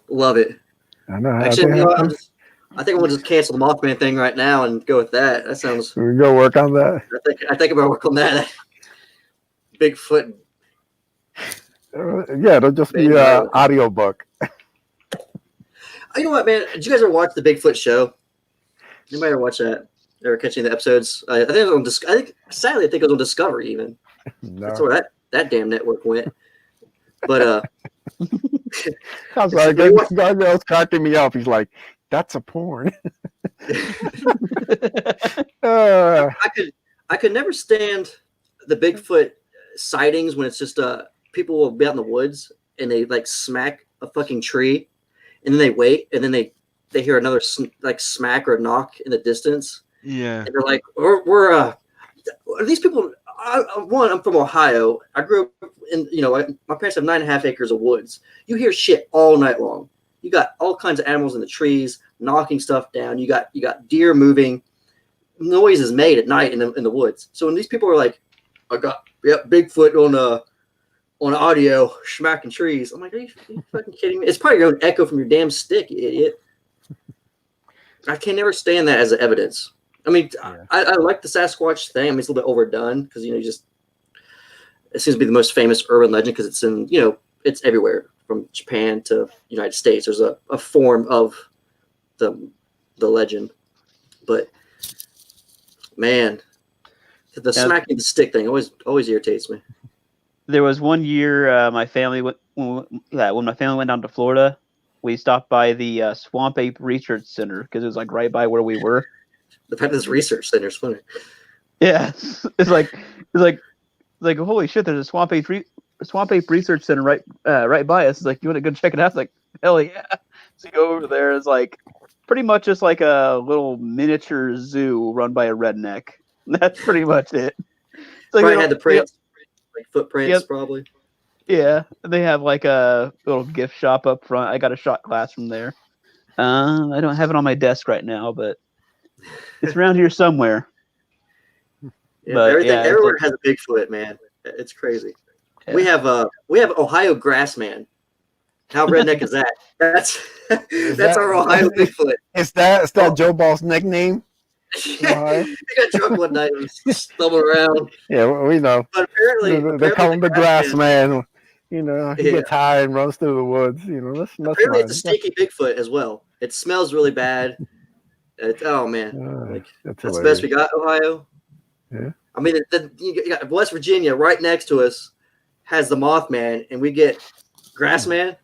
Love it. I know. Actually, I think we'll just cancel the Mothman thing right now and go with that. That sounds. We go work on that. I think I'm gonna work on that. Bigfoot. Yeah, it'll just be an audio book. You know what, man? Did you guys ever watch the Bigfoot show? Anybody ever watch that? Ever catch any of the episodes? I think it was on. Sadly, I think it was on Discovery. Even No. that's where that damn network went. But I'm sorry, Gargoyle's cracking me up. He's like, "That's a porn." I could never stand the Bigfoot sightings when it's just people will be out in the woods and they like smack a fucking tree, and then they wait, and then they hear another like smack or knock in the distance. Yeah. And they're like, we're are these people? I'm from Ohio. I grew up in, my parents have 9.5 acres of woods. You hear shit all night long. You got all kinds of animals in the trees, knocking stuff down. You got deer moving. Noise is made at night in the woods. So when these people are like, I got Bigfoot on audio smacking trees, I'm like, are you fucking kidding me? It's probably your own echo from your damn stick, you idiot. I can never stand that as evidence. I mean, yeah. I like the Sasquatch thing. I mean, it's a little bit overdone because it seems to be the most famous urban legend because it's in it's everywhere from Japan to United States. There's a form of the legend, but man, the smacking the stick thing always irritates me. There was one year my family when my family went down to Florida, we stopped by the Swamp Ape Research Center because it was like right by where we were. The fact this research center is funny. Yeah, it's like holy shit! There's a Swamp Ape Research Center right by us. It's like, you want to go check it out? It's like, hell yeah! So you go over there. It's like pretty much just like a little miniature zoo run by a redneck. That's pretty much it. Like probably had the prints, like footprints, probably. Yeah, they have like a little gift shop up front. I got a shot glass from there. I don't have it on my desk right now, but it's around here somewhere. Yeah, but everywhere has a Bigfoot, man. It's crazy. Yeah. We have Ohio Grassman. How redneck is that? That's our Ohio Bigfoot. Is that Joe Ball's nickname? Yeah, he got drunk one night and was stumbling around. Yeah, we know. But apparently they call him the Grass Man. He gets high and runs through the woods. That's apparently it's a stinky Bigfoot as well. It smells really bad. Oh man, that's the best we got, Ohio. Yeah. I mean, you got West Virginia right next to us has the Mothman, and we get Grassman.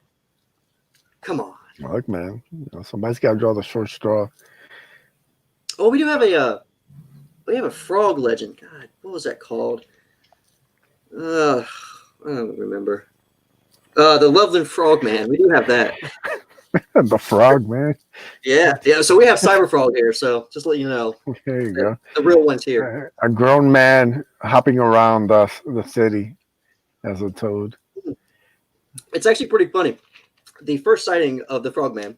Come on. Look, man, somebody's got to draw the short straw. Oh, we do have a frog legend. God, what was that called? I don't remember. The Loveland Frogman. We do have that. The frog, man. Yeah. So we have Cyber Frog here. So just to let you know, There you go. the real one's here. A grown man hopping around the city as a toad. It's actually pretty funny. The first sighting of the Frogman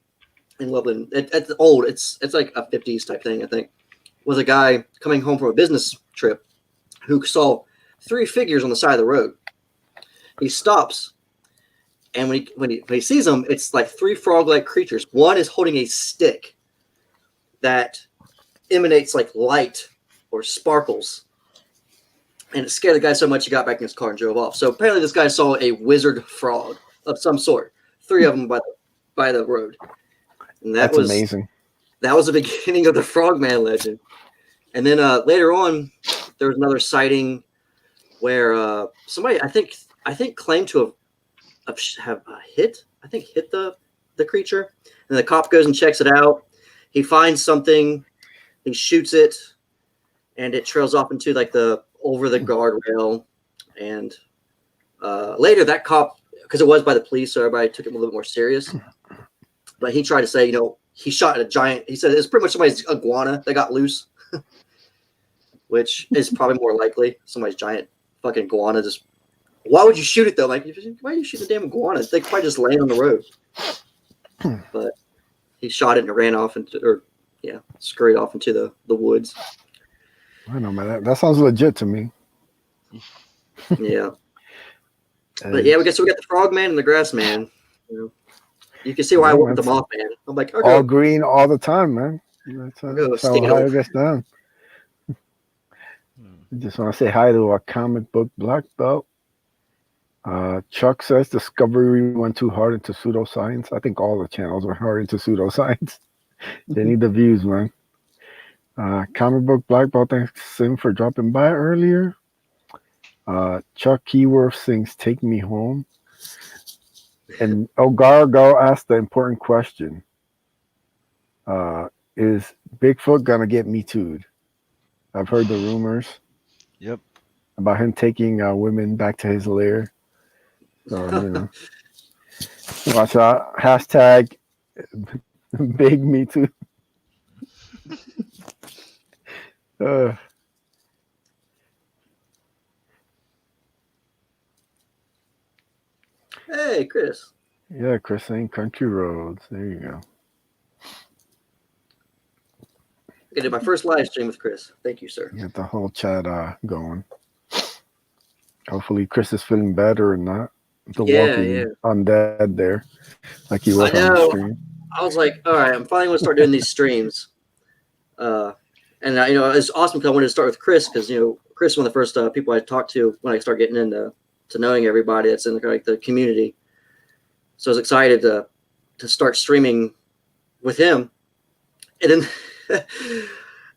in Loveland, it's old. It's like a 50s type thing, I think. Was a guy coming home from a business trip who saw 3 figures on the side of the road. He stops, and when he sees them, it's like 3 frog-like creatures. One is holding a stick that emanates like light or sparkles, and it scared the guy so much he got back in his car and drove off. So apparently, this guy saw a wizard frog of some sort. 3 of them by the road, and That's amazing. That was the beginning of the Frogman legend. And then later on, there was another sighting where somebody I think claimed to have hit the creature, and the cop goes and checks it out. He finds something, he shoots it, and it trails off into like over the guardrail. And later, that cop, because it was by the police, so everybody took it a little bit more serious. But he tried to say, he shot at a giant. He said it's pretty much somebody's iguana that got loose, which is probably more likely. Somebody's giant fucking iguana just. Why would you shoot it though? Like, why are you shooting the damn iguana? They probably just laying on the road. But he shot it and it ran off scurried off into the woods. I know, man. That sounds legit to me. Yeah. But yeah, we got the Frogman and the Grassman. You can see why I went with the Mothman. I'm like, all green all the time, man. That's how Ohio gets down. I just want to say hi to a comic book black belt. Chuck says Discovery went too hard into pseudoscience. I think all the channels were hard into pseudoscience. They need the views, man. Comic book black belt, thanks him for dropping by earlier. Chuck Keyworth sings "Take Me Home." And Ogargo asked the important question: is Bigfoot gonna get Me Too'd? I've heard the rumors. Yep. About him taking women back to his lair. So watch out. Hashtag Big Me Too. Hey, Chris. Yeah, Chris saying Country Roads. There you go. I did my first live stream with Chris. Thank you, sir. Get the whole chat going. Hopefully Chris is feeling better and not the walking undead there, like he was on the stream. I was like, all right, I'm finally going to start doing these streams. And it's awesome because I wanted to start with Chris because Chris is one of the first people I talked to when I started getting into knowing everybody that's in the community. So I was excited to start streaming with him. And then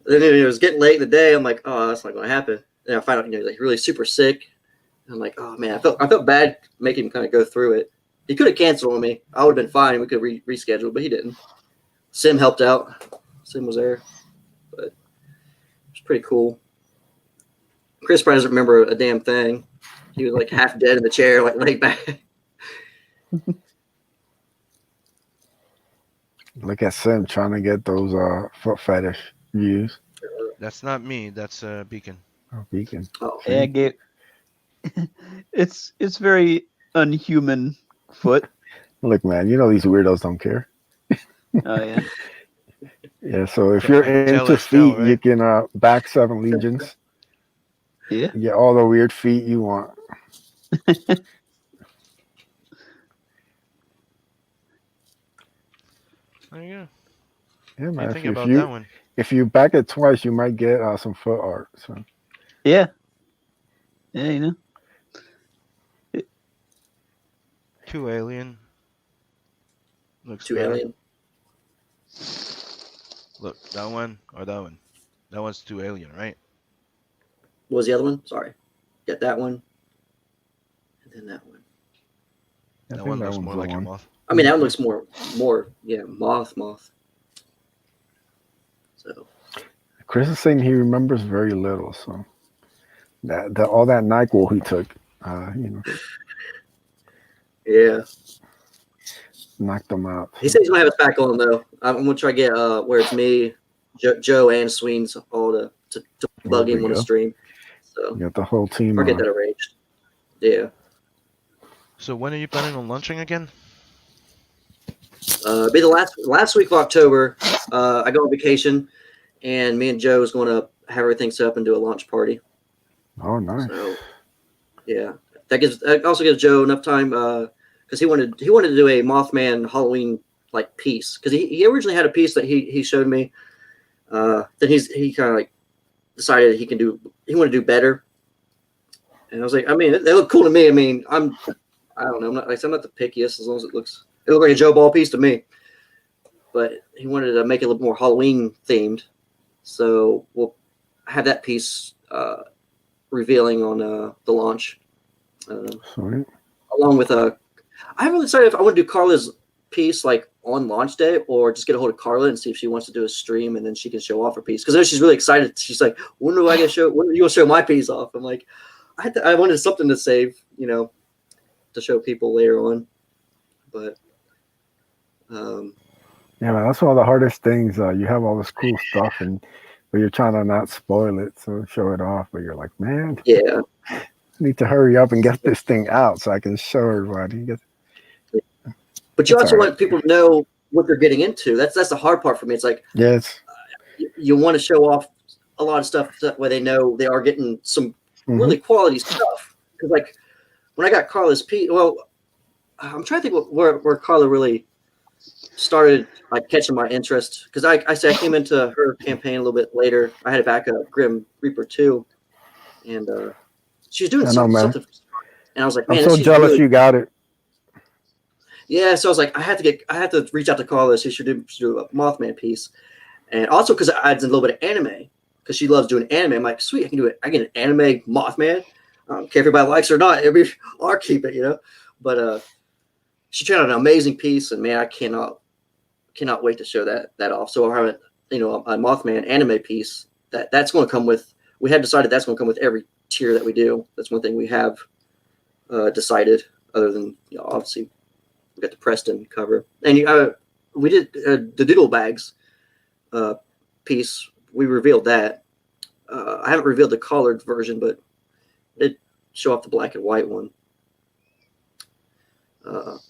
it was getting late in the day. I'm like, oh, that's not going to happen. And I found out, like really super sick. And I'm like, oh man, I felt bad making him kind of go through it. He could have canceled on me. I would have been fine. We could reschedule, but he didn't. Sim helped out. Sim was there, but it was pretty cool. Chris probably doesn't remember a damn thing. He was like half dead in the chair, like laid back. Look at Sim trying to get those foot fetish views. That's not me. That's Beacon. Oh, Beacon. Oh, yeah, it's very unhuman foot. Look, man, these weirdos don't care. Oh yeah. Yeah, so if you're into feet, right? You can back 7 legions. Yeah. You get all the weird feet you want. There you go. Yeah, man. Think about that one. If you back it twice, you might get some foot art. So. Yeah. Yeah, 2 alien. Looks 2 better. alien. Look, that one or that one. That one's 2 alien, right? What was the other one? Sorry. Get that one. And then that one. That one looks more like a moth. I mean, that one looks more, moth. So. Chris is saying he remembers very little, so all that NyQuil he took, Yeah. knocked them out. He said he's gonna have us back on though. I'm gonna try to get where it's me, Joe, and Sweens all to bug There him we on a go. stream. So You got the whole team or get on. that arranged. Yeah. So when are you planning on launching again? Be the last week of October. I go on vacation, and me and Joe is going to have everything set up and do a launch party. Oh, nice. So, yeah, that also gives Joe enough time because he wanted to do a Mothman Halloween like piece because he originally had a piece that he showed me. Then he kind of like decided he wanted to do better, and I was like, I mean, they look cool to me. I mean, I don't know, I'm not the pickiest as long as it looked like a Joe Ball piece to me. But he wanted to make it a little more Halloween themed, so we'll have that piece revealing on the launch. Sweet. Along with I haven't really decided if I want to do Carla's piece like on launch day or just get a hold of Carla and see if she wants to do a stream and then she can show off her piece because I know she's really excited. She's like, when do I get show? When are you gonna show my piece off? I'm like, I wanted something to save, to show people later on, but. Yeah, man, that's one of the hardest things. You have all this cool stuff, but you're trying to not spoil it, so show it off. But you're like, man, Yeah. I need to hurry up and get this thing out so I can show everybody. But you It's also all right. want people to know what they're getting into. That's the hard part for me. It's like Yes. you want to show off a lot of stuff that way they know they are getting some really quality stuff. Because like when I got Carla's piece, well, I'm trying to think where Carla really started like catching my interest because I say I came into her campaign a little bit later. I had a backup Grim Reaper 2, and she was doing I know, man. something, and I was like, man, I'm so she's jealous really, you got it. yeah. So I was like, I had to reach out to Carla. She should do a Mothman piece, and also because I adds a little bit of anime because she loves doing anime. I'm like, sweet, I can do it. I get an anime Mothman. I don't care if everybody likes it or not. I'll keep it, But she turned out an amazing piece, and man, I cannot wait to show that off. So I have a Mothman anime piece that's going to come with. We had decided that's going to come with every tier that we do. That's one thing we have decided. Other than obviously we got the Preston cover, and we did the Doodle bags piece. We revealed that. I haven't revealed the collared version, but it show off the black and white one.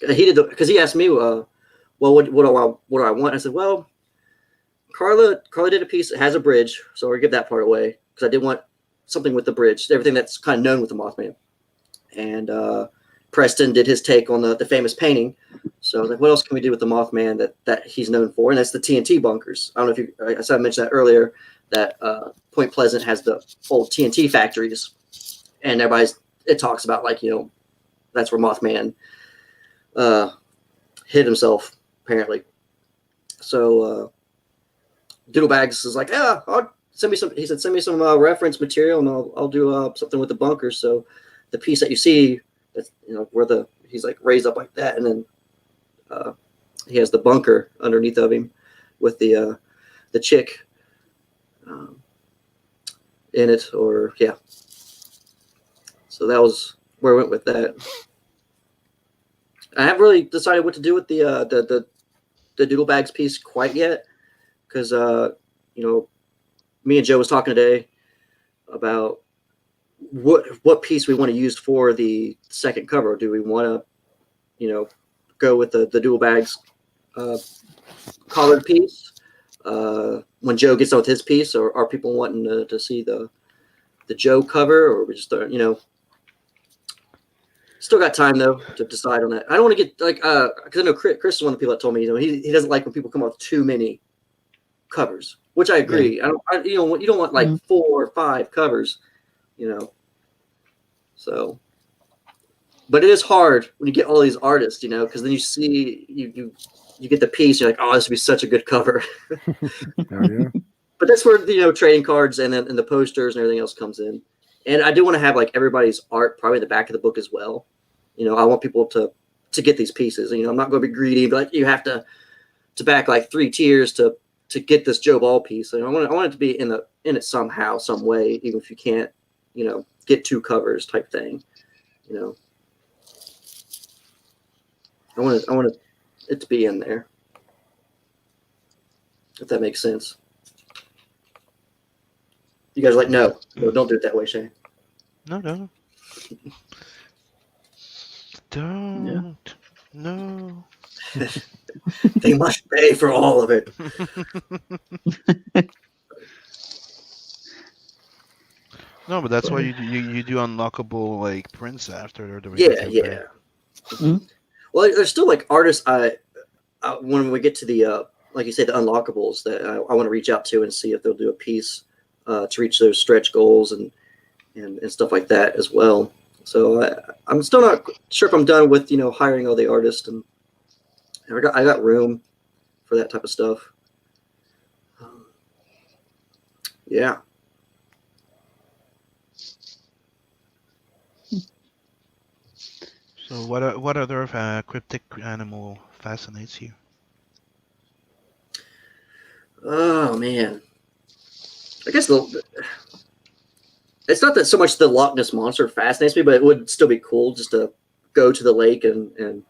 He did because he asked me, well, what do I want? I said, well, Carla did a piece that has a bridge, so I'll give that part away because I did want something with the bridge, everything that's kind of known with the Mothman. And Preston did his take on the famous painting. So I was like, what else can we do with the Mothman that he's known for? And that's the TNT bunkers. I don't know if I mentioned that earlier, that Point Pleasant has the old TNT factories, and it talks about like, that's where Mothman hid himself apparently. So Doodle Bags is like, yeah, send me some. He said, send me some reference material, and I'll do something with the bunkers. So the piece that you see, that's where he's like raised up like that, and then he has the bunker underneath of him with the chick in it, or yeah. So that was where I went with that. I haven't really decided what to do with the Doodle Bags piece quite yet, because me and Joe was talking today about what piece we want to use for the second cover. Do we want to go with the Doodle Bags collared piece when Joe gets on with his piece, or are people wanting to see the Joe cover, or we just still got time though to decide on that. I don't want to get like because I know Chris is one of the people that told me he doesn't like when people come up with too many covers, which I agree. Yeah. You don't want like 4 or 5 covers, So, but it is hard when you get all these artists, because then you see you get the piece, you're like, oh, this would be such a good cover. Oh, yeah. But that's where trading cards and the posters and everything else comes in. And I do want to have like everybody's art probably in the back of the book as well. I want people to get these pieces. I'm not going to be greedy, but you have to back like 3 tiers to get this Joe Ball piece. I want it to be in it somehow, some way, even if you can't, get 2 covers type thing. I want to it to be in there. If that makes sense. You guys are like, no, don't do it that way, Shane. No. Don't. No. They must pay for all of it. No, but that's why you do unlockable like prints after the way Yeah, they can yeah. pay. Mhm. Well, there's still like artists. When we get to the like you say, the unlockables that I want to reach out to and see if they'll do a piece to reach those stretch goals and stuff like that as well. So I'm still not sure if I'm done with hiring all the artists, and I got room for that type of stuff. Yeah. So what other cryptic animal fascinates you? Oh man. I guess it's not that so much the Loch Ness monster fascinates me, but it would still be cool just to go to the lake and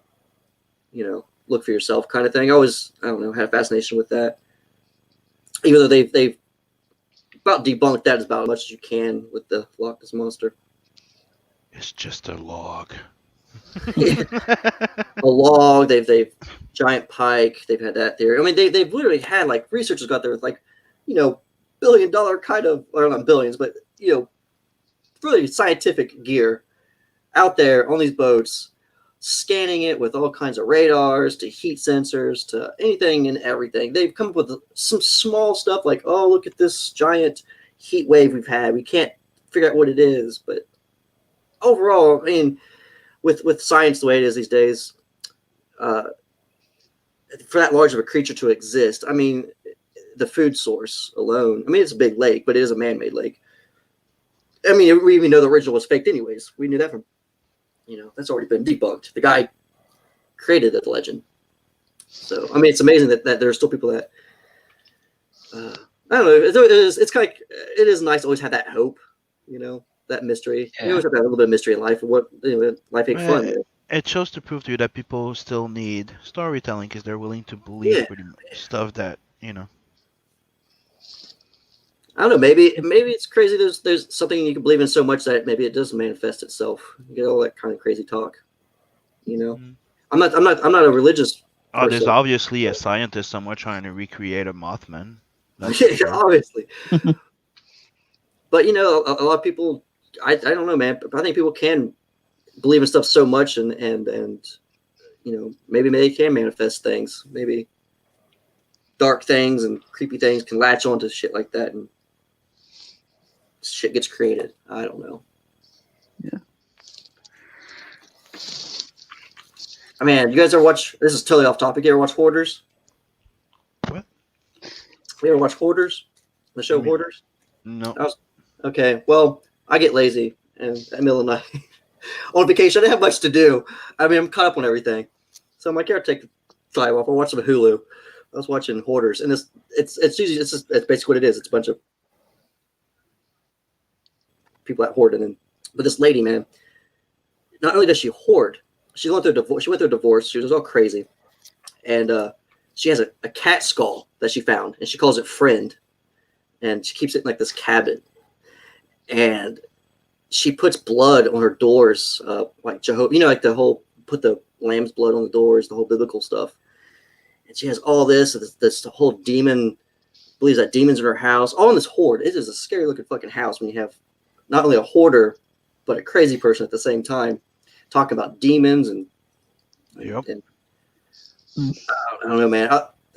look for yourself kind of thing. I always, I don't know, had a fascination with that. Even though they've about debunked that as about as much as you can with the Loch Ness monster. It's just a log. A log, they've giant pike, they've had that theory. I mean, they've literally had like researchers got there with like, $1 billion kind of, or not billions, but really scientific gear out there on these boats, scanning it with all kinds of radars to heat sensors to anything and everything. They've come up with some small stuff like, oh, look at this giant heat wave we've had. We can't figure out what it is, but overall, I mean, with science the way it is these days, for that large of a creature to exist, I mean, the food source alone. I mean, it's a big lake, but it is a man-made lake. I mean, we even know the original was faked anyways. We knew that from, that's already been debunked. The guy created the legend. So, I mean, it's amazing that there are still people that, I don't know, it's kind of like, it is nice to always have that hope, that mystery. Yeah. You always have to have a little bit of mystery in life. What, life ain't fun. It shows to prove to you that people still need storytelling because they're willing to believe Yeah. pretty much stuff that I don't know. Maybe it's crazy. There's something you can believe in so much that maybe it does manifest itself. You get all that kind of crazy talk. Mhm. I'm not a religious Oh, there's person. obviously a scientist somewhere trying to recreate a MothMan. That's Yeah, for sure. obviously. But a lot of people, I don't know, man. I think people can believe in stuff so much, and maybe they can manifest things. Maybe dark things and creepy things can latch onto shit like that, and shit gets created. I don't know. Yeah. I mean, you guys ever watch? This is totally off topic. You ever watch Hoarders? What? You ever watch Hoarders? The show I mean- Hoarders? No. Okay. Well, I get lazy, and at the middle of the night on vacation, I didn't have much to do. I mean, I'm caught up on everything, so I'm like, I'll take the time off. I'll watch some Hulu. I was watching Hoarders, and it's basically what it is. It's a bunch of people that hoard, but this lady, man, not only does she hoard, she went through a divorce. She went through a divorce. She was all crazy, and she has a cat skull that she found, and she calls it Friend, and she keeps it in like this cabinet, and she puts blood on her doors, like Jehovah, like the whole put the lamb's blood on the doors, the whole biblical stuff, and she has all this whole demon, believes that demons in her house, all in this hoard. It is a scary looking fucking house when you have not only a hoarder, but a crazy person at the same time, talking about demons and Yep. I don't know, man.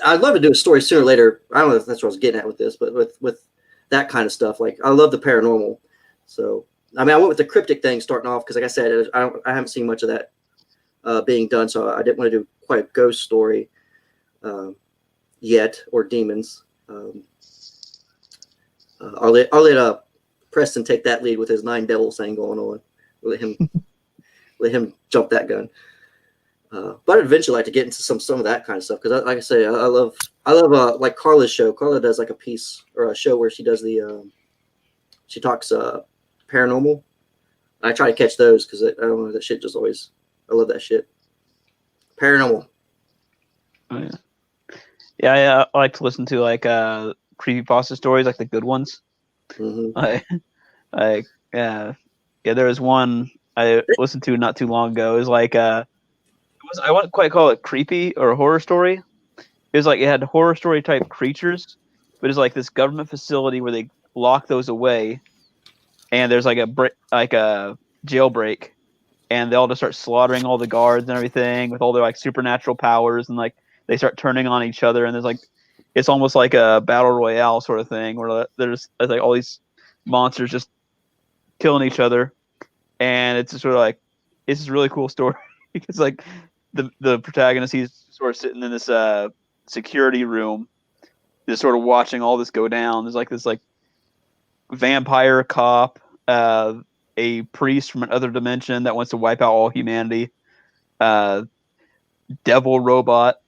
I'd love to do a story sooner or later. I don't know if that's what I was getting at with this, but with that kind of stuff, like I love the paranormal. So I mean, I went with the cryptic thing starting off because, like I said, I haven't seen much of that being done, so I didn't want to do quite a ghost story yet or demons. I'll let Preston take that lead with his 9 devils thing going on. Let him jump that gun. But I'd eventually like to get into some of that kind of stuff because, like I say, I love like Carla's show. Carla does like a piece or a show where she does she talks paranormal. I try to catch those because I don't know, that shit just always, I love that shit. Paranormal. Oh, yeah. Yeah, I like to listen to like creepypasta stories, like the good ones. Hmm. I yeah, there was one I listened to not too long ago. It was like I wouldn't quite call it creepy or a horror story. It was like it had horror story type creatures, but it's like this government facility where they lock those away, and there's like a jailbreak, and they all just start slaughtering all the guards and everything with all their like supernatural powers, and like they start turning on each other, and there's like it's almost like a battle royale sort of thing where there's like all these monsters just killing each other, and it's just sort of like it's this really cool story because like the protagonist, he's sort of sitting in this security room, just sort of watching all this go down. There's like this like vampire cop, a priest from another dimension that wants to wipe out all humanity, uh, devil robot.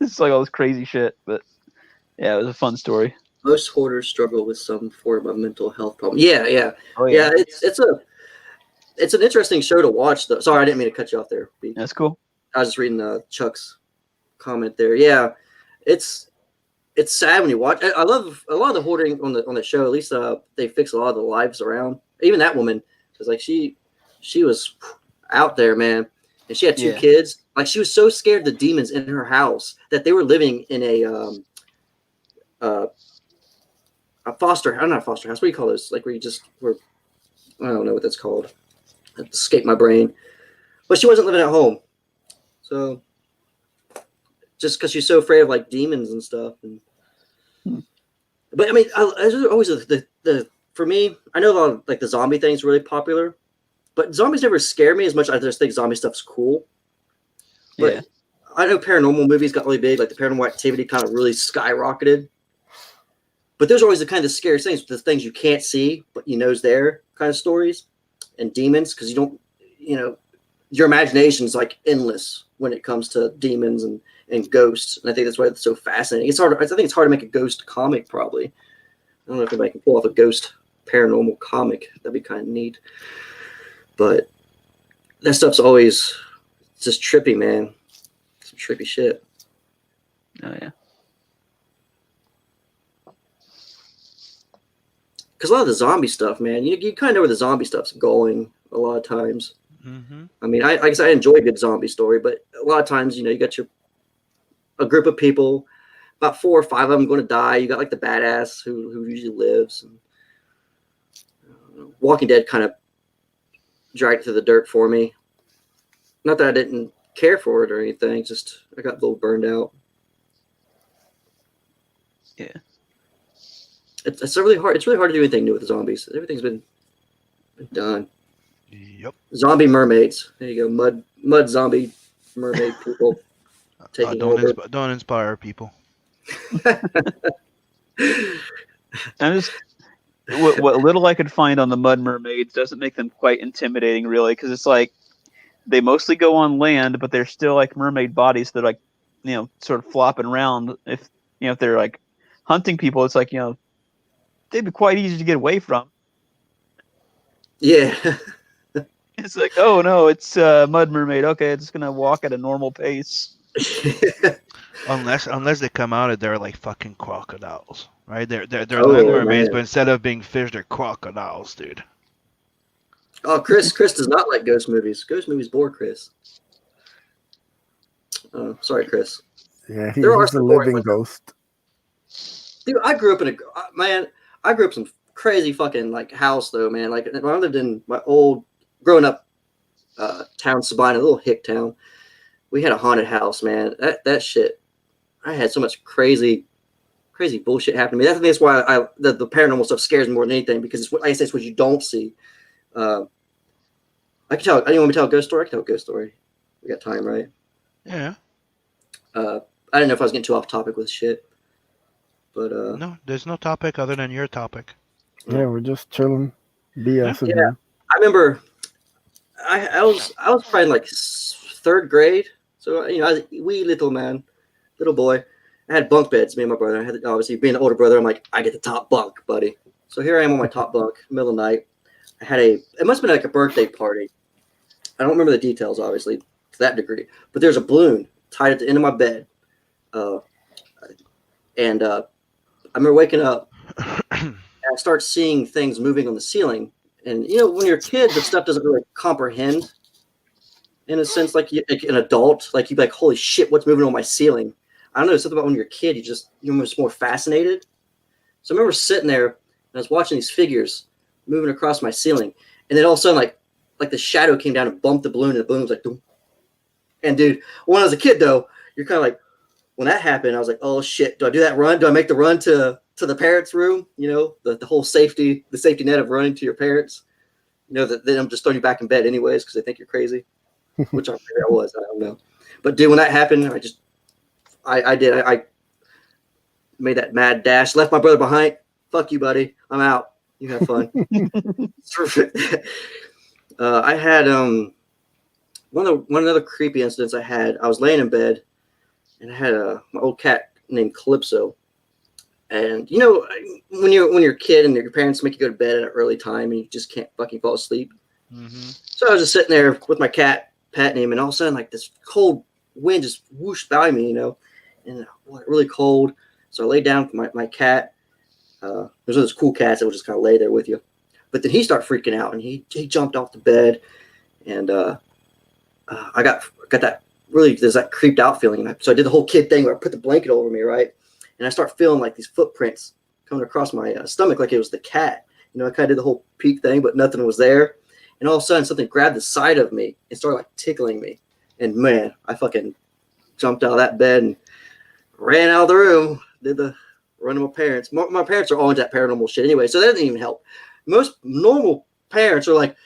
It's like all this crazy shit, but yeah, it was a fun story. Most hoarders struggle with some form of mental health problem. Yeah, yeah, Oh yeah. It's an interesting show to watch. Though. Sorry, I didn't mean to cut you off there. That's cool. I was just reading Chuck's comment there. Yeah, it's sad when you watch. I love a lot of the hoarding on the show. At least they fix a lot of the lives around. Even that woman, because like she was out there, man, and she had two kids. Like she was so scared of the demons in her house that they were living in a foster. I'm not a foster house. What do you call those? Like where you just were. I don't know what that's called. It escaped my brain. But she wasn't living at home, so just because she's so afraid of like demons and stuff. But I mean, always the for me, I know a lot of like the zombie thing is really popular, but zombies never scare me as much. I just think zombie stuff's cool. But Yeah. I know paranormal movies got really big, like the Paranormal Activity kind of really skyrocketed. But there's always the kind of scary things, the things you can't see, but you know is there kind of stories, and demons, because you don't, your imagination is like endless when it comes to demons and ghosts. And I think that's why it's so fascinating. It's hard. I think it's hard to make a ghost comic, probably. I don't know if anybody can pull off a ghost paranormal comic. That'd be kind of neat. But that stuff's always just trippy, man. Some trippy shit. Oh yeah. Because a lot of the zombie stuff, man, you kind of know where the zombie stuff's going a lot of times. Mm-hmm. I mean, I guess I enjoy a good zombie story, but a lot of times, you got a group of people, about 4 or 5 of them going to die. You got like the badass who usually lives. And, Walking Dead kind of dragged it to the dirt for me. Not that I didn't care for it or anything, just I got a little burned out. Yeah. It's really hard. It's really hard to do anything new with the zombies. Everything's been done. Yep. Zombie mermaids. There you go. Mud zombie mermaid people taking over. Don't inspire people. I'm just what little I could find on the mud mermaids doesn't make them quite intimidating, really, because it's like they mostly go on land, but they're still like mermaid bodies that are like, sort of flopping around. If they're like hunting people, it's like they'd be quite easy to get away from. Yeah. It's like, oh no, it's mud mermaid. Okay, it's just gonna walk at a normal pace. Unless they come out and they're like fucking crocodiles, right? They're Oh, land mermaids, man. but instead of being fish, they're crocodiles, dude. Oh, Chris does not like ghost movies. Ghost movies bore Chris. Oh, sorry, Chris. Yeah, There are he's a some boring living ones. ghost. Dude, I grew up in some crazy fucking like house though, man. Like when I lived in my old growing up town, Sabina, a little hick town, we had a haunted house, man. That shit, I had so much crazy bullshit happen to me. That's why the paranormal stuff scares me more than anything, because it's, like I said, it's what you don't see. I can tell. I didn't want me to tell a ghost story. I can tell a ghost story. We got time, right? Yeah. I didn't know if I was getting too off topic with shit, but No, there's no topic other than your topic. Yeah, we're just chilling, BS. Yeah. I remember I was probably in like 3rd grade, so I was a wee little boy. I had bunk beds. Me and my brother. I had obviously being an older brother. I'm like, I get the top bunk, buddy. So here I am on my top bunk, middle of the night. I had it must have been like a birthday party. I don't remember the details, obviously, to that degree. But there's a balloon tied at the end of my bed. Uh, and I remember waking up and I start seeing things moving on the ceiling. And when you're a kid, the stuff doesn't really comprehend in a sense, like an adult, like you'd be like, holy shit, what's moving on my ceiling? I don't know, something about when you're a kid, you're just more fascinated. So I remember sitting there and I was watching these figures moving across my ceiling, and then all of a sudden, like the shadow came down and bumped the balloon, and the balloon was like, boom. And dude, when I was a kid though, you're kind of like, when that happened, I was like, oh shit, do I do that run? Do I make the run to the parents' room? The whole safety net of running to your parents. That then I'm just throwing you back in bed anyways because they think you're crazy, which I was. I don't know, but dude, when that happened, I made that mad dash, left my brother behind. Fuck you, buddy. I'm out. You have fun. I had one of the other creepy incidents I had. I was laying in bed, and I had my old cat named Calypso. And when you're a kid and your parents make you go to bed at an early time and you just can't fucking fall asleep. Mm-hmm. So I was just sitting there with my cat, patting him, and all of a sudden, like this cold wind just whooshed by me, and really cold. So I laid down with my cat. There's one of those cool cats that will just kind of lay there with you. But then he started freaking out, and he jumped off the bed, and I got that really, there's that creeped out feeling. So I did the whole kid thing where I put the blanket over me, right? And I start feeling like these footprints coming across my stomach like it was the cat. I kind of did the whole peek thing, but nothing was there. And all of a sudden, something grabbed the side of me and started like tickling me. And man, I fucking jumped out of that bed and ran out of the room. Did the run to my parents. My parents are all into that paranormal shit anyway, so that didn't even help. Most normal parents are like,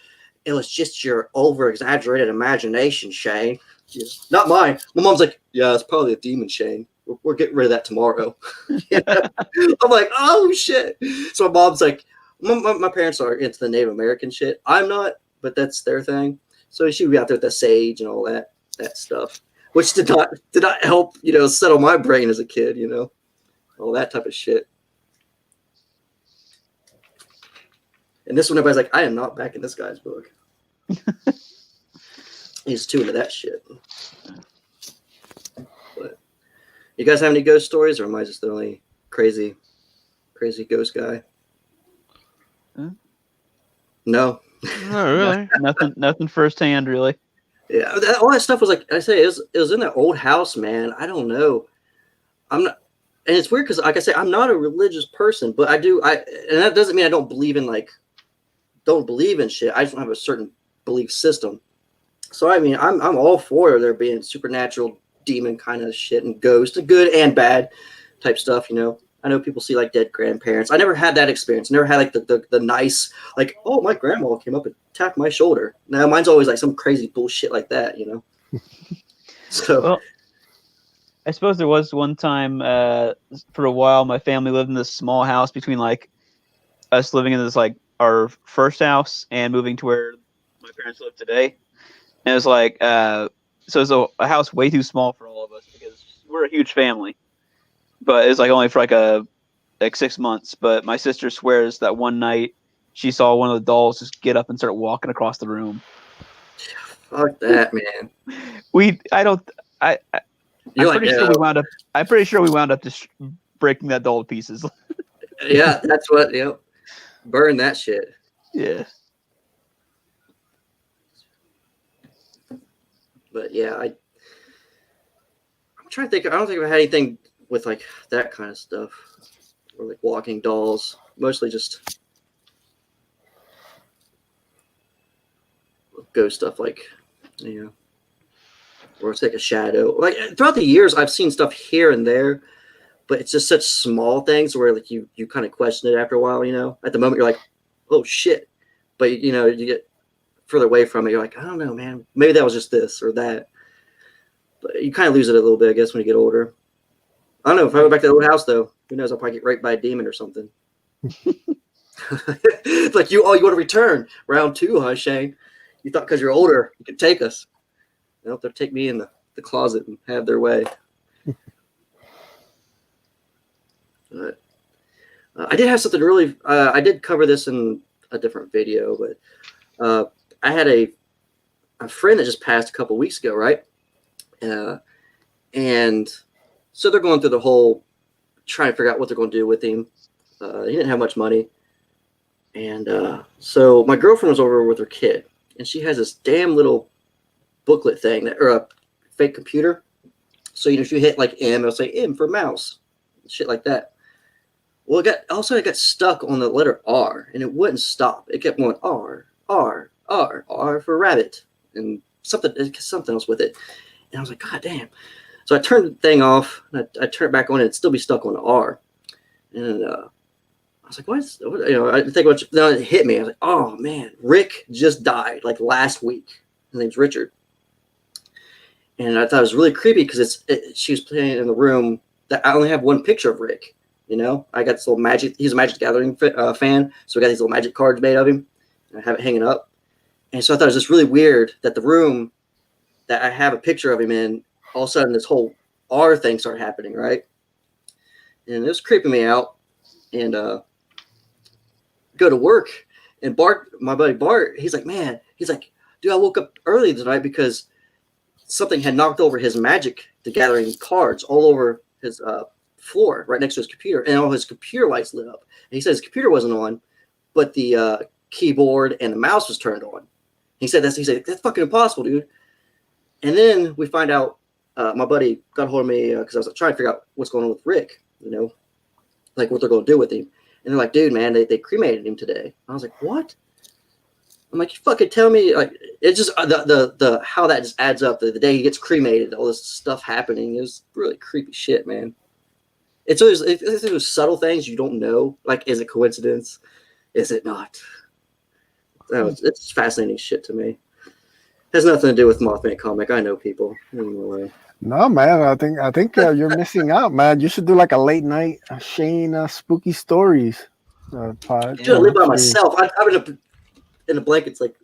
it was just your over-exaggerated imagination, Shane. Yeah. Not mine. My mom's like, yeah, it's probably a demon, Shane. We're getting rid of that tomorrow. I'm like, oh shit. So my mom's like, my parents are into the Native American shit. I'm not, but that's their thing. So she would be out there with the sage and all that stuff, which did not help, settle my brain as a kid, all that type of shit. And this one, everybody's like, I am not back in this guy's book. He's too into that shit. But you guys have any ghost stories, or am I just the only crazy ghost guy? Huh? No. Not really. Nothing firsthand, really. Yeah, all that stuff was like I say, it was in that old house, man. I don't know. I'm not, and it's weird because, like I say, I'm not a religious person, but and that doesn't mean I don't believe in shit. I just don't have a certain belief system. So I mean, I'm all for there being supernatural demon kind of shit and ghosts, good and bad type stuff. I know people see like dead grandparents. I never had that experience. Never had like the nice, like, oh, my grandma came up and tapped my shoulder. No, mine's always like some crazy bullshit like that. So. Well, I suppose there was one time for a while my family lived in this small house between like us living in this like our first house and moving to where my parents live today. And it was like so it was a house way too small for all of us because we're a huge family. But it was like only for like 6 months. But my sister swears that one night she saw one of the dolls just get up and start walking across the room. Fuck that, man. I'm pretty sure we wound up just breaking that doll to pieces. Yeah, that's what. Burn that shit. Yeah. But yeah, I'm trying to think. I don't think I've had anything with like that kind of stuff, or like walking dolls. Mostly just ghost stuff, like or it's like a shadow. Like throughout the years, I've seen stuff here and there, but it's just such small things where like you kind of question it after a while. At the moment you're like, oh shit, but you get further away from it. You're like, I don't know, man. Maybe that was just this or that. But you kind of lose it a little bit, I guess, when you get older. I don't know. If I go back to the old house, though, who knows? I'll probably get raped by a demon or something. It's like, you want to return. Round 2, huh, Shane? You thought because you're older, you could take us. Nope, they'll take me in the closet and have their way. But I did have something really... I did cover this in a different video, but I had a friend that just passed a couple weeks ago, right? And So they're going through the whole trying to figure out what they're going to do with him. He didn't have much money. And so my girlfriend was over with her kid, and she has this damn little booklet thing or a fake computer. So if you hit like M, it'll say M for mouse, shit like that. Well, it got stuck on the letter R, and it wouldn't stop. It kept going R, R, R, R for rabbit, and something else with it. And I was like, God damn! So I turned the thing off, and I turned it back on, and it'd still be stuck on the R. And I was like, what? I think then it hit me. I was like, oh man, Rick just died like last week. His name's Richard. And I thought it was really creepy because she was playing in the room that I only have one picture of Rick. I got this little Magic. He's a Magic Gathering fan, so we got these little Magic cards made of him. And I have it hanging up. And so I thought it was just really weird that the room that I have a picture of him in, all of a sudden this whole R thing started happening, right? And it was creeping me out. And go to work, and Bart, my buddy Bart, he's like, dude, I woke up early tonight because something had knocked over his Magic the Gathering cards all over his floor right next to his computer, and all his computer lights lit up. And he said his computer wasn't on, but the keyboard and the mouse was turned on. He said that's fucking impossible, dude. And then we find out my buddy got a hold of me because I was trying to figure out what's going on with Rick, like what they're going to do with him. And they're like, dude, man, they cremated him today. I was like, what? I'm like, you fucking tell me. Like, it's just the how that just adds up. The day he gets cremated, all this stuff happening. It was really creepy shit, man. It's those subtle things you don't know. Like, is it coincidence? Is it not? It's fascinating shit to me. Has nothing to do with Mothman comic. I know people. Anyway. No, man. I think you're missing out, man. You should do like a late night Shane spooky stories pod. Dude, I live by myself. I'm in the blankets, like.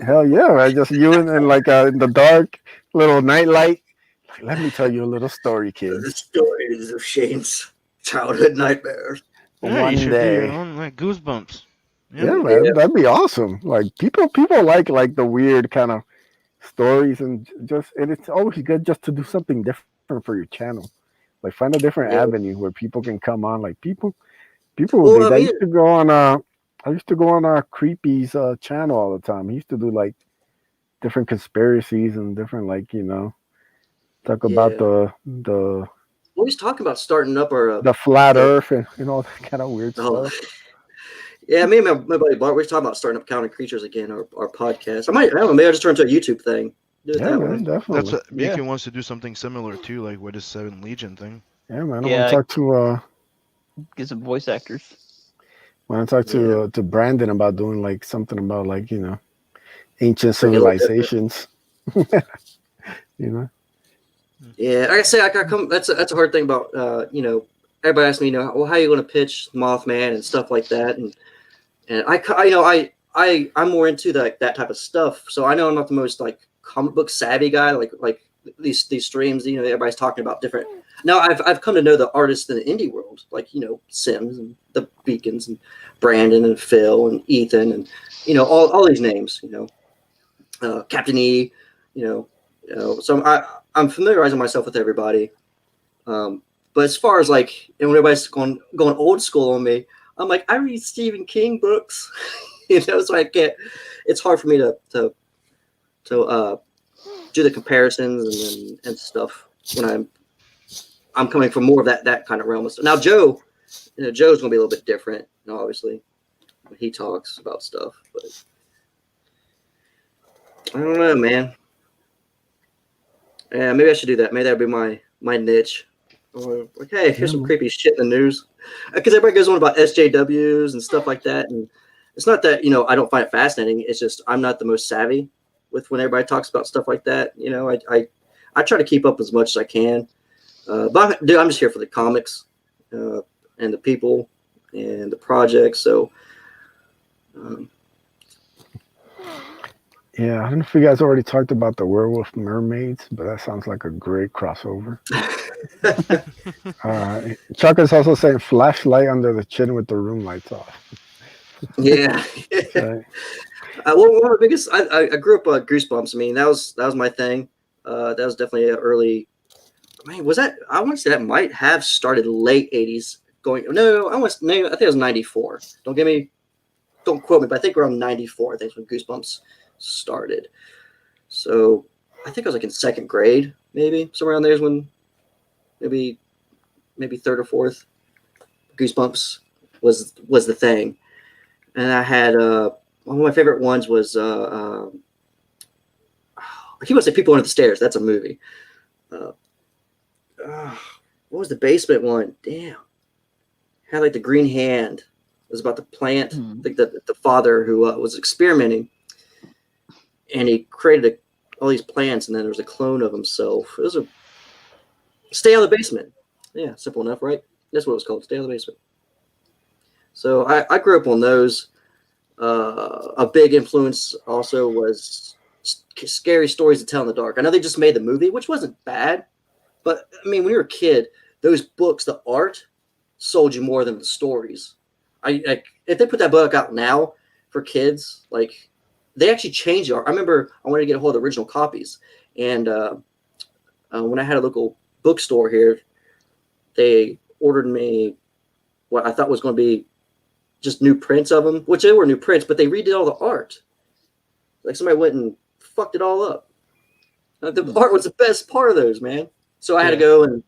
Hell yeah, man. Just you and like in the dark, little night light. Like, let me tell you a little story, kid. The stories of Shane's childhood nightmares. Yeah, One you should day. do your own like goosebumps. Yeah, man, that'd be awesome. Like people like the weird kind of stories, and it's always good just to do something different for your channel. Like find a different avenue where people can come on. Like people I used to go on Creepy's channel all the time. He used to do like different conspiracies and different talk about the Well, he's talking about starting up our the flat Earth and all that kind of weird stuff. Yeah, me and my buddy Bart, we're talking about starting up Counting Creatures again, our podcast. I don't know, maybe I'll just turn to a YouTube thing. Do it Yeah, that man, way. definitely. That's what Mickey wants to do something similar too, like with his 7 Legion thing. Yeah, man. I Yeah, want to talk to Get some voice actors. to Brandon about doing like something about ancient civilizations. Yeah, like I say, that's a hard thing about everybody asks me, well, how are you going to pitch Mothman and stuff like that, and I'm more into that type of stuff. So I know I'm not the most like comic book savvy guy, like these streams. Everybody's talking about different. Now I've come to know the artists in the indie world, like Sims and the Beacons and Brandon and Phil and Ethan and all these names. Captain E. So I'm familiarizing myself with everybody. But as far as when everybody's going old school on me, I'm like, I read Stephen King books, so I can't. It's hard for me to do the comparisons and stuff when I'm coming from more of that kind of realm of stuff. Now Joe's gonna be a little bit different, obviously, when he talks about stuff. But I don't know, man. Yeah, maybe I should do that. Maybe that'd be my niche. Or like, hey, here's some creepy shit in the news, because everybody goes on about SJWs and stuff like that, and it's not that I don't find it fascinating. It's just I'm not the most savvy with when everybody talks about stuff like that. I try to keep up as much as I can, but dude, I'm just here for the comics and the people and the projects. So. Yeah, I don't know if you guys already talked about the werewolf mermaids, but that sounds like a great crossover. Chuck is also saying flashlight under the chin with the room lights off. Yeah. Right. One of the biggest. I grew up on Goosebumps. I mean, that was my thing. That was definitely an early Man, was that? I want to say that might have started late '80s. Going no, I think it was '94. Don't quote me, but I think around '94. I think is when Goosebumps started. So I think I was like in second grade, maybe somewhere around there is when maybe third or fourth. Goosebumps was the thing, and I had one of my favorite ones was I keep on saying People Under the Stairs. That's a movie. What was the basement one? Damn. Had like the green hand. It was about the plant. I think the father who was experimenting, and he created all these plants, and then there was a clone of himself. It was a Stay Out of the Basement. Yeah, simple enough, right? That's what it was called. Stay Out of the Basement. So I grew up on those. A big influence also was Scary Stories to Tell in the Dark. I know they just made the movie, which wasn't bad, but I mean, when you were a kid, those books, the art, sold you more than the stories. I if they put that book out now for kids, like they actually changed the art. I remember I wanted to get a hold of the original copies, and when I had a local bookstore here, they ordered me what I thought was going to be just new prints of them, which they were new prints, but they redid all the art. Like somebody went and fucked it all up. The art was the best part of those, man. So I had to go and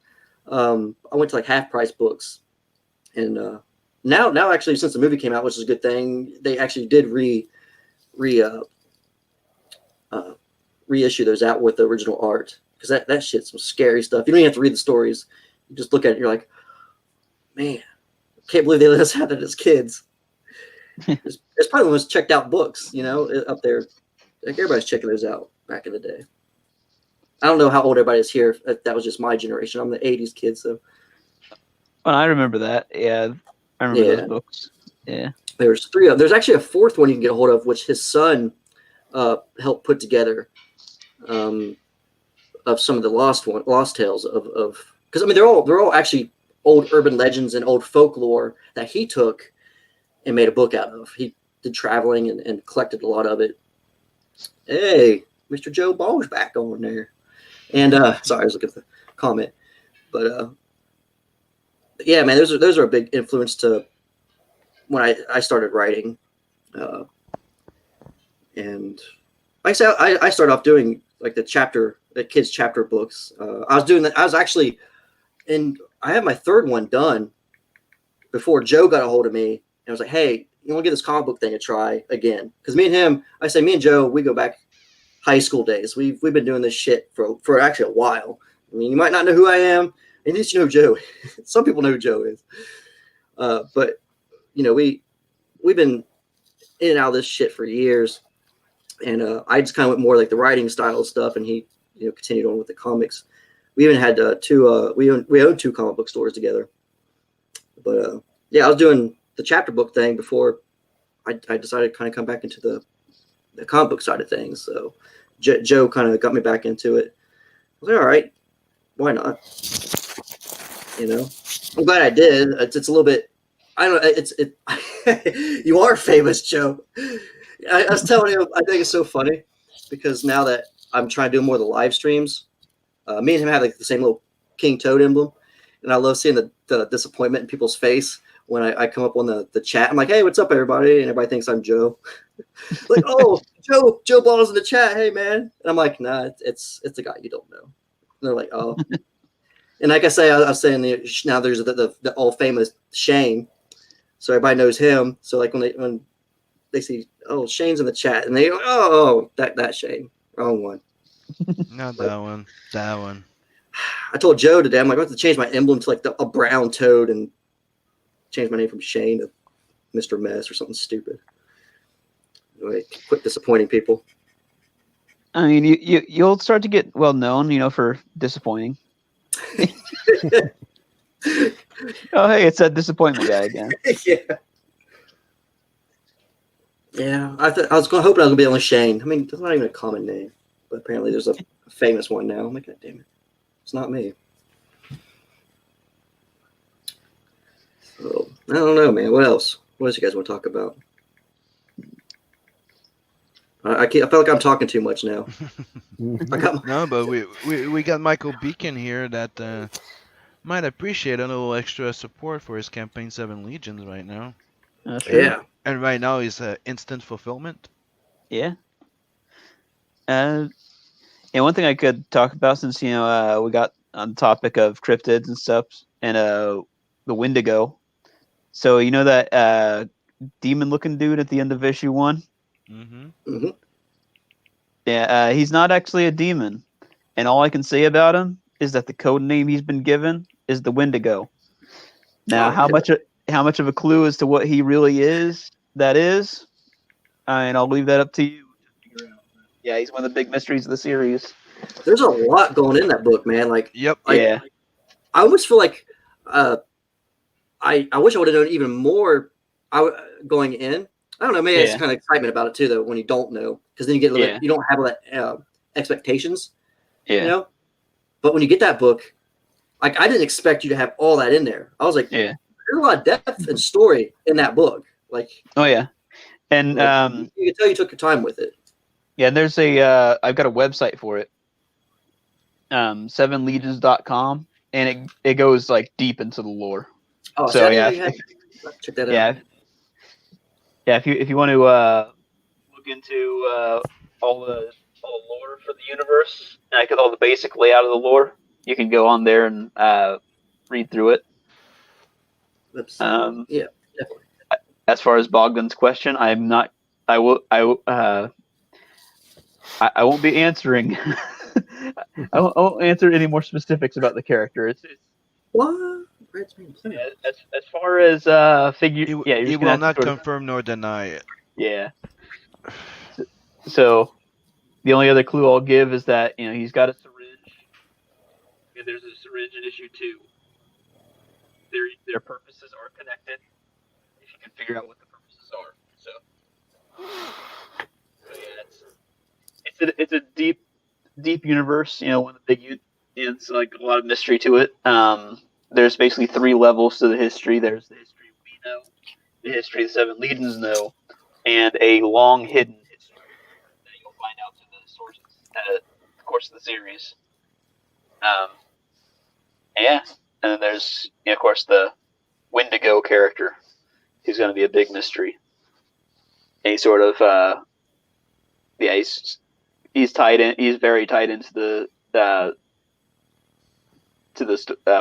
I went to like Half Price Books, and now actually since the movie came out, which is a good thing, they actually did reissue those out with the original art, because that shit's some scary stuff. You don't even have to read the stories; you just look at it, you're like, man, can't believe they let us have that as kids. It's probably the most checked out books, up there. Like everybody's checking those out back in the day. I don't know how old everybody is here. That was just my generation. I'm the '80s kid, so. Well, I remember that. Yeah, I remember those books. Yeah. There's three of them. There's actually a fourth one you can get a hold of, which his son helped put together, of some of the lost tales of because I mean they're all actually old urban legends and old folklore that he took and made a book out of. He did traveling and collected a lot of it. Hey, Mr. Joe Ball's back on there. And sorry, I was looking at the comment. But yeah, man, those are a big influence to when I started writing. And like I said, I started off doing like the kids chapter books. I was doing that. I was actually I had my third one done before Joe got a hold of me and was like, hey, you want to give this comic book thing a try again? Because me and Joe, we go back high school days. We've been doing this shit for actually a while. I mean, you might not know who I am. At least you know who Joe is. Some people know who Joe is. But we've been in and out of this shit for years. And I just kind of went more like the writing style stuff, and he continued on with the comics. We even had we owned two comic book stores together. But yeah, I was doing the chapter book thing before I decided to kind of come back into the comic book side of things. So Joe kind of got me back into it. I was like, all right, why not? I'm glad I did. It's a little bit. I don't know. You are famous, Joe. I was telling him, I think it's so funny because now that I'm trying to do more of the live streams, me and him have like the same little King Toad emblem, and I love seeing the disappointment in people's face when I come up on the chat. I'm like, hey, what's up, everybody? And everybody thinks I'm Joe. Like, oh, Joe Ball's in the chat. Hey, man. And I'm like, nah, it's the guy you don't know. And they're like, oh. And like I was saying, now there's the all famous Shane, so everybody knows him. So like when they see, oh, Shane's in the chat, and they go, oh, that Shane, wrong one. Not that one. That one. I told Joe today, I'm like, I have to change my emblem to like a brown toad and change my name from Shane to Mr. Mess or something stupid. Anyway, quit disappointing people. I mean, you'll start to get well known, for disappointing. Oh, hey, it's that disappointment guy again. Yeah. Yeah, I was hoping I was going to be on Shane. I mean, it's not even a common name, but apparently there's a famous one now. I'm like, God damn it. It's not me. So, I don't know, man. What else? What else you guys want to talk about? I feel like I'm talking too much now. I got No, but we got Michael Beacon here that might appreciate a little extra support for his campaign 7 Legions right now. True. yeah. And right now he's instant fulfillment. Yeah. And one thing I could talk about, since we got on the topic of cryptids and stuff, and the Wendigo. So you know that demon-looking dude at the end of issue 1? Mm-hmm. hmm Yeah, he's not actually a demon, and all I can say about him is that the code name he's been given is the Wendigo. Now, Oh, how much of a clue as to what he really is? That is, and I'll leave that up to you to figure out. Yeah, he's one of the big mysteries of the series. there's a lot going in that book, man. Like, Yep. Yeah, I almost feel like I wish I would have known even more. Going in. I don't know. Maybe it's Yeah. kind of excitement about it too, though. When you don't know, because then you get a little Yeah. bit. You don't have all that expectations, yeah, you know. But when you get that book, like I didn't expect you to have all that in there. I was like, yeah. there's a lot of depth and story in that book. Like, Oh yeah, and you can tell you took your time with it. yeah. There's I've got a website for it, 7legions.com, and it goes like deep into the lore. Oh, So, see, I yeah. didn't know you had- check that out. Yeah, yeah. If you want to look into all the lore for the universe, like all the basic layout of the lore, you can go on there and read through it. Oops. Um, Yeah, definitely. As far as Bogdan's question, I'm not. I won't be answering. I won't answer any more specifics about the character. It's What? as far as figure. Yeah, you're He just gonna will have to not sort of- confirm nor deny it. Yeah. So the only other clue I'll give is that he's got a syringe. Yeah, there's a syringe in issue 2. Their purposes are connected. If you can figure out what the purposes are. So yeah, it's a deep universe. One of the big. It's like a lot of mystery to it. There's basically 3 levels to the history. There's the history we know, the history the 7 Legions know, and a long hidden history that you'll find out through the sources of course of the series. Yeah, and then there's of course the Wendigo character, who's going to be a big mystery. And he's sort of he's tied in. He's very tied into the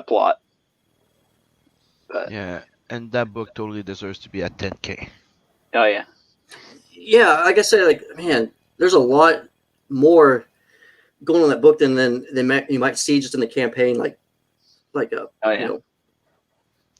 plot. But, Yeah, and that book totally deserves to be at 10K. oh yeah. Yeah, like I said, like man, there's a lot more going on in that book than you might see just in the campaign. Like Oh yeah. you know,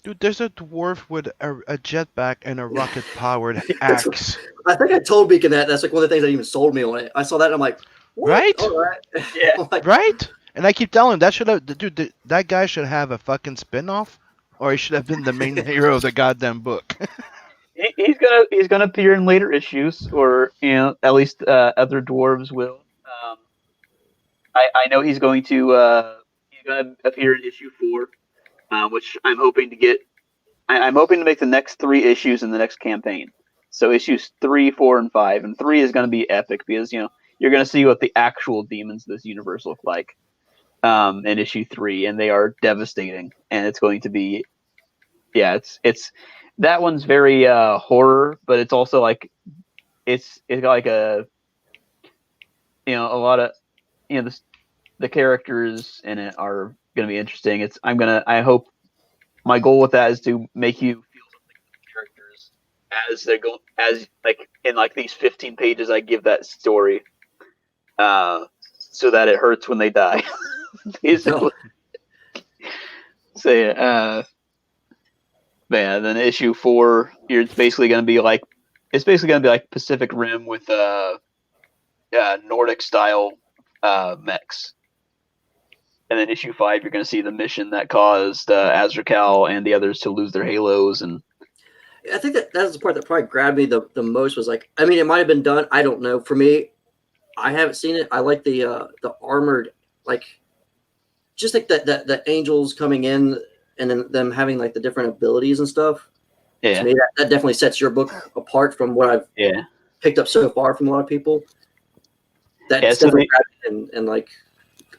Dude, there's a dwarf with a jetpack and a rocket-powered axe. I think I told Beacon that's like one of the things that even sold me on it. I saw that and I'm like, what? Right? All right. Yeah. I'm like, Right? And I keep telling him that guy should have a fucking spin-off, or he should have been the main hero of the goddamn book. He's gonna appear in later issues, or at least other dwarves will. I know he's going to appear in issue 4, which I'm hoping to get. I'm hoping to make the next 3 issues in the next campaign. So issues 3, 4, and 5, and 3 is going to be epic because you're going to see what the actual demons of this universe look like in issue 3, and they are devastating, and it's going to be, yeah, it's that one's very horror, but it's also like it's got like a a lot of the characters in it are going to be interesting. I hope my goal with that is to make you feel something for the characters as they're going, as like in like these 15 pages I give that story, so that it hurts when they die. Basically. So yeah, man. Then issue 4, it's basically going to be like Pacific Rim with Nordic style mechs. And then issue 5, you're going to see the mission that caused Azrakal and the others to lose their halos. And I think that's the part that probably grabbed me the most was like, I mean, it might have been done. I don't know. For me, I haven't seen it. I like the armored, like, just like the angels coming in and then them having like the different abilities and stuff. yeah, To me, that definitely sets your book apart from what I've picked up so far from a lot of people. That's Yeah, so definitely grabbing and like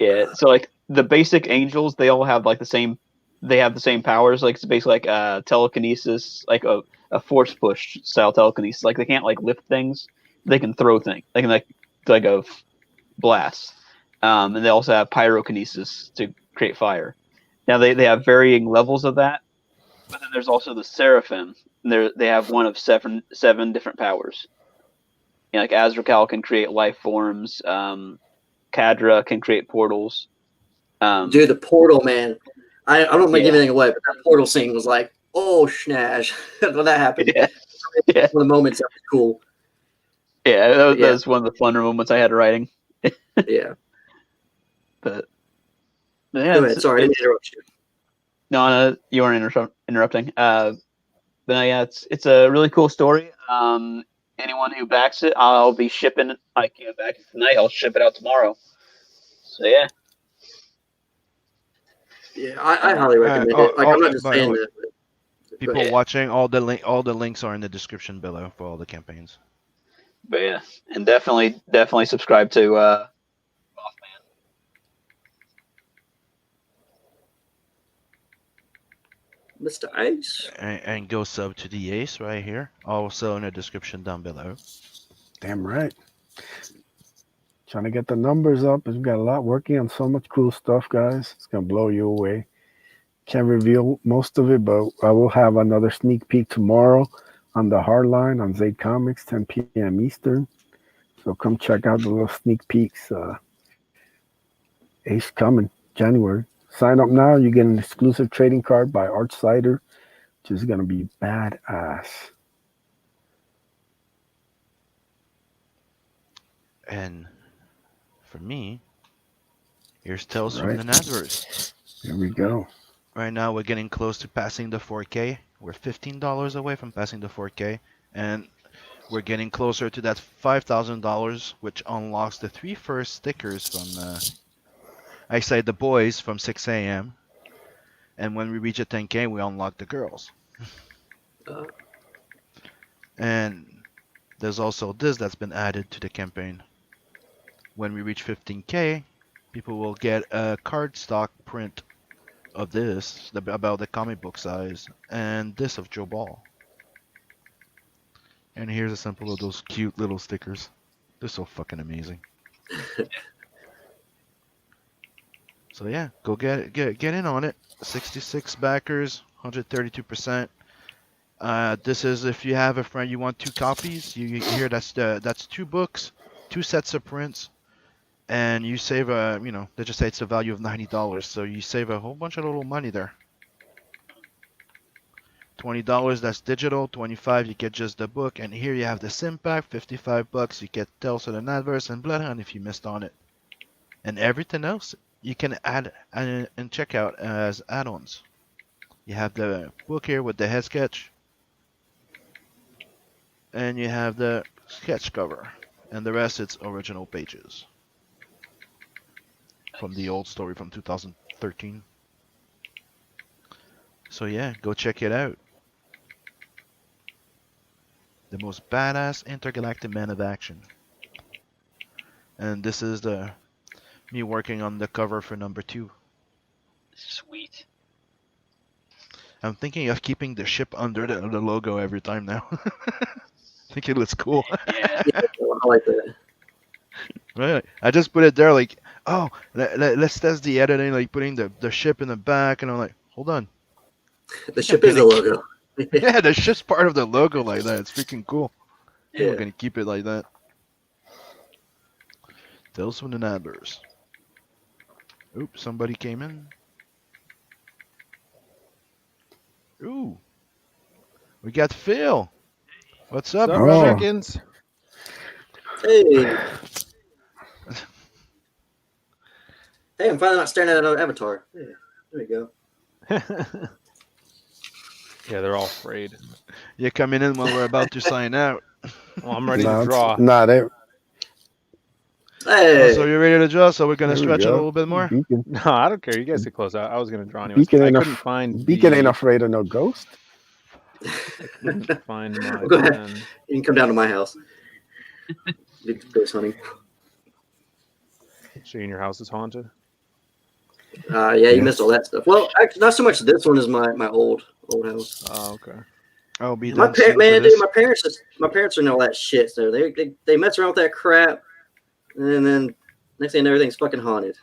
Yeah, so like the basic angels, they all have like the same. They have the same powers. Like it's basically like telekinesis, like a force push style telekinesis. Like they can't like lift things. They can throw things. They can like a blast. And they also have pyrokinesis to create fire. Now they have varying levels of that. But then there's also the seraphim. They have one of seven different powers. You know, like Azrakal can create life forms. Kadra can create portals. dude, the portal, man. I don't want to give Yeah. anything away, but that portal scene was like, oh schnash when that happened. Yeah. Yeah. One of the moments that was cool. Yeah, that Yeah. was one of the funner moments I had writing. Yeah. But yeah, Go ahead. Sorry, I didn't interrupt you. no, you weren't interrupting. But no, yeah, it's a really cool story. Anyone who backs it, I'll be shipping. I can't back it tonight. I'll ship it out tomorrow. So yeah. Yeah, I highly recommend it. Like I'm not just by saying the way, that. But people go ahead. watching, all the links are in the description below for all the campaigns. But yeah, and definitely subscribe to MothMan. Mr. Ice. And go sub to the Ace right here, also in the description down below. Damn right. Trying to get the numbers up. We've got a lot working on so much cool stuff, guys. It's gonna blow you away. Can't reveal most of it, but I will have another sneak peek tomorrow on the Hardline on Zay Comics, 10 p.m. Eastern. So come check out the little sneak peeks. Ace coming January. Sign up now. You get an exclusive trading card by Art Cider, which is gonna be badass. And for me, here's Tales from Right. the Netverse. Here we go. Right now, we're getting close to passing the 4K. We're $15 away from passing the 4K, and we're getting closer to that $5,000, which unlocks the 3 first stickers from, I say the boys from 6 a.m. And when we reach a 10K, we unlock the girls. Uh, And there's also this that's been added to the campaign. When we reach 15K, people will get a cardstock print of this about the comic book size, and this of Joe Ball. And here's a sample of those cute little stickers. They're so fucking amazing. So yeah, go get in on it. 66 backers, 132%. This is if you have a friend you want 2 copies. You hear that's 2 books, 2 sets of prints, and you save they just say it's a value of $90, so you save a whole bunch of little money there. $20 that's digital, $25 you get just the book, and here you have the sim pack, $55 you get Tales of the Netverse and Bloodhound if you missed on it, and everything else you can add and check out as add-ons. You have the book here with the head sketch, and you have the sketch cover, and the rest it's original pages from the old story from 2013. So yeah, go check it out. The most badass intergalactic man of action. And this is me working on the cover for number 2. Sweet. I'm thinking of keeping the ship under the logo every time now. I think it looks cool. Yeah. yeah, I like that. Right. I just put it there like, oh, let's test the editing, like putting the ship in the back, and I'm like, hold on. The ship is the logo. Yeah, the ship's part of the logo like that. It's freaking cool. Yeah. We're gonna keep it like that. Tales from the Netverse. Oops, somebody came in. Ooh. We got Phil. What's up, What's up, brother? Oh. chickens? Hey. Hey, I'm finally not staring at another avatar. Yeah, there we go. Yeah, they're all afraid. You're coming in when we're about to sign out. Well, I'm ready No, to it's draw. not it. Hey. So you're ready to draw? So we're gonna There we stretch it a go. little bit more. Beacon. No, I don't care. You guys get close. I was gonna draw anyways. Beacon I ain't, couldn't find Beacon the, ain't afraid of no ghost. couldn't find my Go ahead. pen. You can come down to my house. Big ghost hunting. So your house is haunted. Yeah, you missed all that stuff. Well, actually, not so much this one as my old house. Oh, okay. I'll be My done soon for man, this. dude, my parents are know all that shit. So they mess around with that crap, and then next thing, everything's fucking haunted.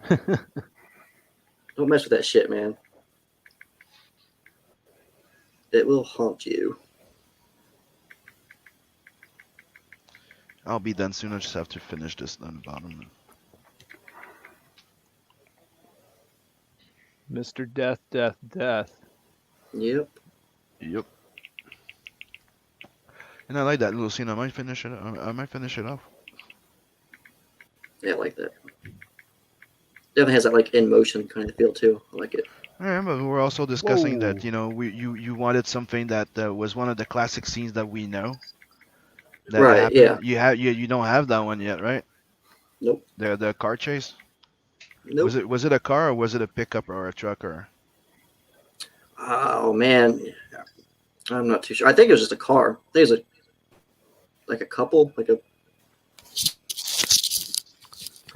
Don't mess with that shit, man. It will haunt you. I'll be done soon. I just have to finish this on the bottom. Mr. Death, Death, Death. Yep. Yep. And I like that little scene. I might finish it. I might finish it off. Yeah, I like that. Definitely has that like in motion kind of feel too. I like it. Yeah, but we're also discussing Whoa. that you wanted something that was one of the classic scenes that we know. That Right, happened. yeah. You don't have that one yet, right? Nope. The car chase. Nope. Was it a car or was it a pickup or a truck or? Oh man, I'm not too sure. I think it was just a car. I think it was like a couple, like a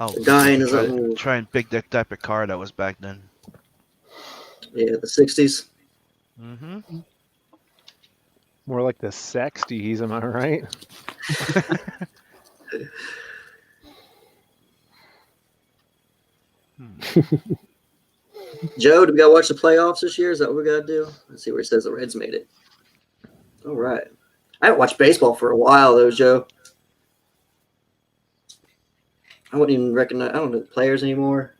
Oh, guy in his try and pick that type of car that was back then. yeah, the '60s. Mm-hmm. More like the 60s, am I right? Joe, do we gotta watch the playoffs this year? Is that what we gotta do? Let's see where it says the Reds made it. All right. I haven't watched baseball for a while though, Joe. I wouldn't even recognize. I don't know the players anymore.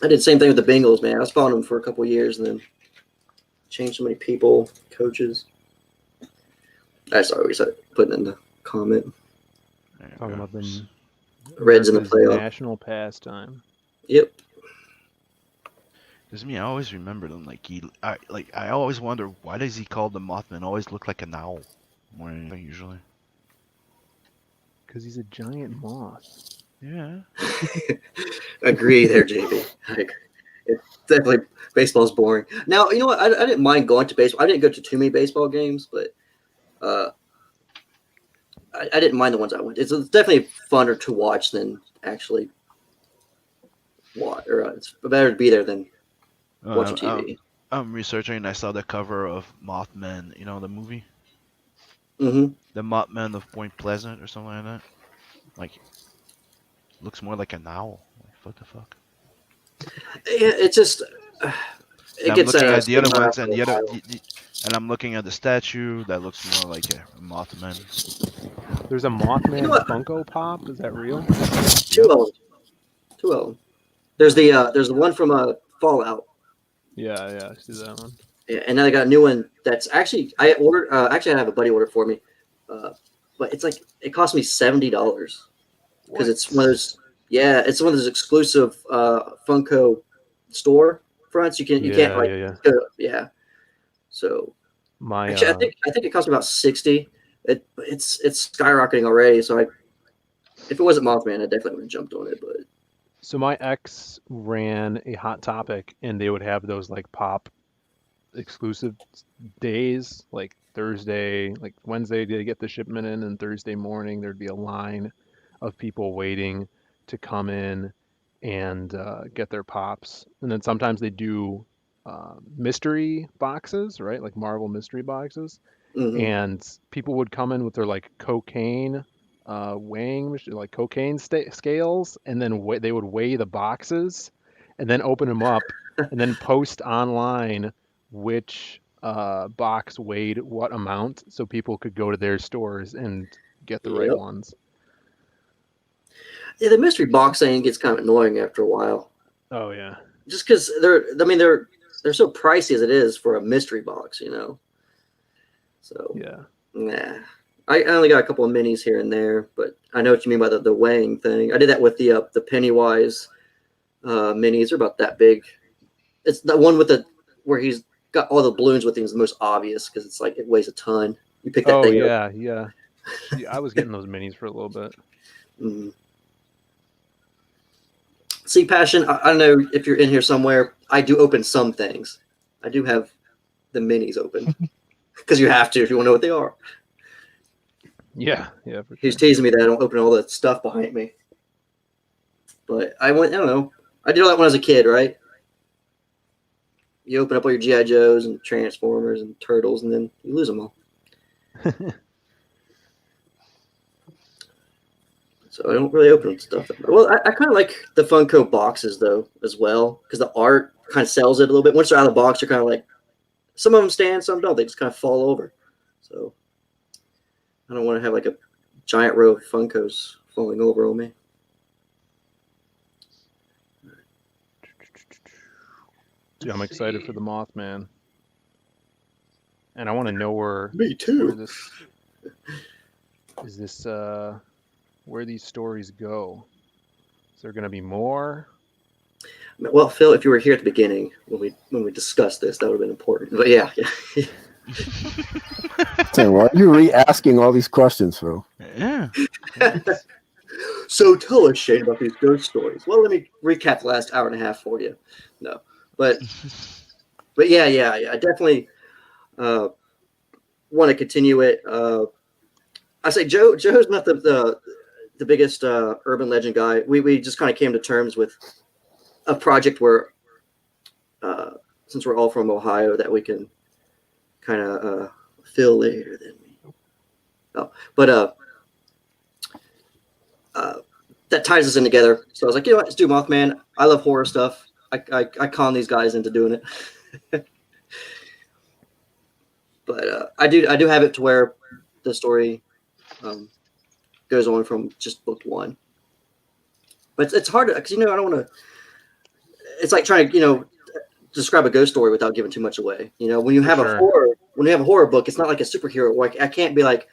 I did the same thing with the Bengals, man. I was following them for a couple years and then changed so many people, coaches. I saw what you said, putting in the comment. Talking about the Reds in the America's playoff. national pastime. Yep. Because me, I always remember them I always wonder why does he call the Mothman always look like an owl more than anything usually. Because he's a giant moth. Yeah. Agree there, JB. I agree. It's definitely baseball's boring. Now, you know what? I didn't mind going to baseball. I didn't go to too many baseball games, but I didn't mind the ones I went. It's definitely funner to watch than actually watch. Or it's better to be there than watching TV. I'm researching and I saw the cover of Mothman. You know the movie, Mm-hmm. the Mothman of Point Pleasant or something like that. Like, looks more like an owl. Like, what the fuck? Yeah, it just And it I'm gets looking at the other stigma ones after and a the other, while. and I'm looking at the statue that looks more like a Mothman. There's a Mothman You know what? Funko Pop. Is that real? Two of them. Two of them. There's the one from Fallout. Yeah, I see that one. Yeah, and then I got a new one that's actually I ordered. Actually, I have a buddy order for me, but it's like it cost me $70 because it's one of those. Yeah, it's one of those exclusive Funko store fronts. You can't like Yeah. yeah. So My actually, I think it cost me about 60. It's skyrocketing already. So if it wasn't Mothman, I definitely would have jumped on it. But So my ex ran a Hot Topic, and they would have those like pop exclusive days, like Thursday, like Wednesday they get the shipment in, and Thursday morning there'd be a line of people waiting to come in and get their pops. And then sometimes they do mystery boxes, right? Like Marvel mystery boxes. mhm. And people would come in with their like cocaine weighing like cocaine scales, and then they would weigh the boxes and then open them up and then post online which box weighed what amount so people could go to their stores and get the right Yep. ones. Yeah, the mystery box thing gets kind of annoying after a while. Oh yeah. Just because they're so pricey as it is for a mystery box, you know. So Yeah. nah, I only got a couple of minis here and there, but I know what you mean by the weighing thing. I did that with the Pennywise minis. They're about that big. It's the one with where he's got all the balloons with him is the most obvious because it's like it weighs a ton. You pick that Oh thing up. yeah. I was getting those minis for a little bit. Mhm. See, Passion, I don't know if you're in here somewhere. I do open some things. I do have the minis open because you have to if you want to know what they are. Yeah, for He was sure. teasing me that I don't open all that stuff behind me. But I don't know. I did all that when I was a kid, right? You open up all your GI Joes and Transformers and Turtles, and then you lose them all. So I don't really open stuff. Well, I kind of like the Funko boxes though as well, because the art kind of sells it a little bit. Once they're out of the box, you're kind of like, some of them stand, some don't. They just kind of fall over. So I don't want to have like a giant row of Funkos falling over on me. Dude, I'm excited for the Mothman, and I want to know where Me too. this where these stories go. Is there going to be more? Well, Phil, if you were here at the beginning when we discussed this, that would have been important. But yeah. Saying, why are you re-asking all these questions, Phil? Yeah. So tell us, Shane, about these ghost stories. Well, let me recap the last hour and a half for you. No, but yeah, I definitely want to continue it. I say Joe's not the biggest urban legend guy. We just kind of came to terms with a project where, since we're all from Ohio, that we can kind of fill later than me. Oh, but that ties us in together. So I was like, you know what, let's do Mothman. I love horror stuff. I con these guys into doing it. But I do have it to where the story goes on from just book one. But it's hard because I don't want to. It's like trying to describe a ghost story without giving too much away. When you have a horror book, it's not like a superhero. Like I can't be like,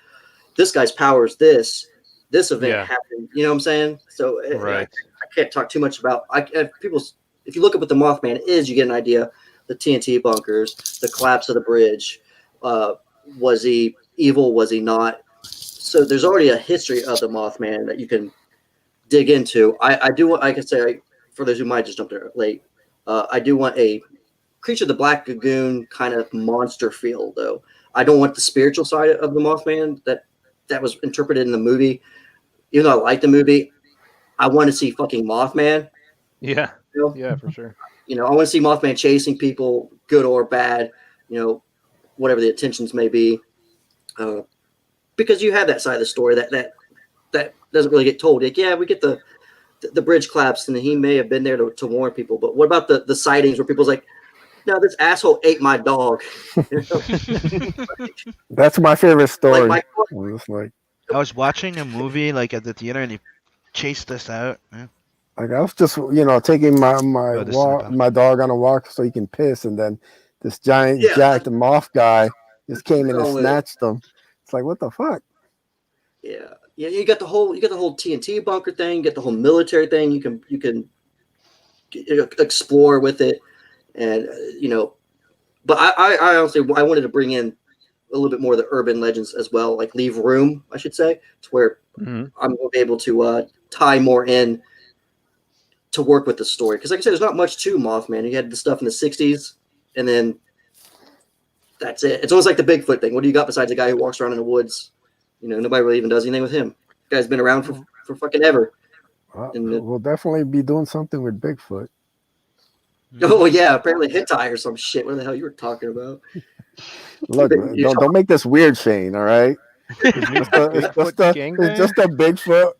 this guy's powers this event happened. You know what I'm saying? So Right. I can't talk too much about. If you look at what the Mothman is, you get an idea. The TNT bunkers, the collapse of the bridge. Was he evil? Was he not? So there's already a history of the Mothman that you can dig into. I do want, like I say, for those who might just jump there late, I do want a Creature of the Black Lagoon kind of monster feel, though. I don't want the spiritual side of the Mothman that was interpreted in the movie. Even though I like the movie, I want to see fucking Mothman. Yeah. You know? Yeah, for sure. I want to see Mothman chasing people, good or bad. Whatever the intentions may be, because you have that side of the story that doesn't really get told. Like, yeah, we get the bridge collapsed, and he may have been there to warn people. But what about the sightings where people's like, no, this asshole ate my dog. That's my favorite story. Like I was watching a movie like at the theater and he chased us out. Yeah. Like I was just taking my this is walk, about- my dog on a walk so he can piss, and then this giant Yeah. jacked moth guy just came in and Going with it. snatched them. It's like, what the fuck? Yeah. You got the whole TNT bunker thing. You get the whole military thing. You can explore with it, and But I honestly I wanted to bring in a little bit more of the urban legends as well, like leave room, I should say, to where I'm going to be able to tie more in to work with the story. Because like I said, there's not much to Mothman. You had the stuff in the 60s, and then that's it. It's almost like the Bigfoot thing. What do you got besides a guy who walks around in the woods? Nobody really even does anything with him. The guy's been around for fucking ever. We'll definitely be doing something with Bigfoot. Oh yeah, apparently hentai or some shit. What the hell you were talking about? Look, don't make this weird, Shane. All right. It's just a Bigfoot,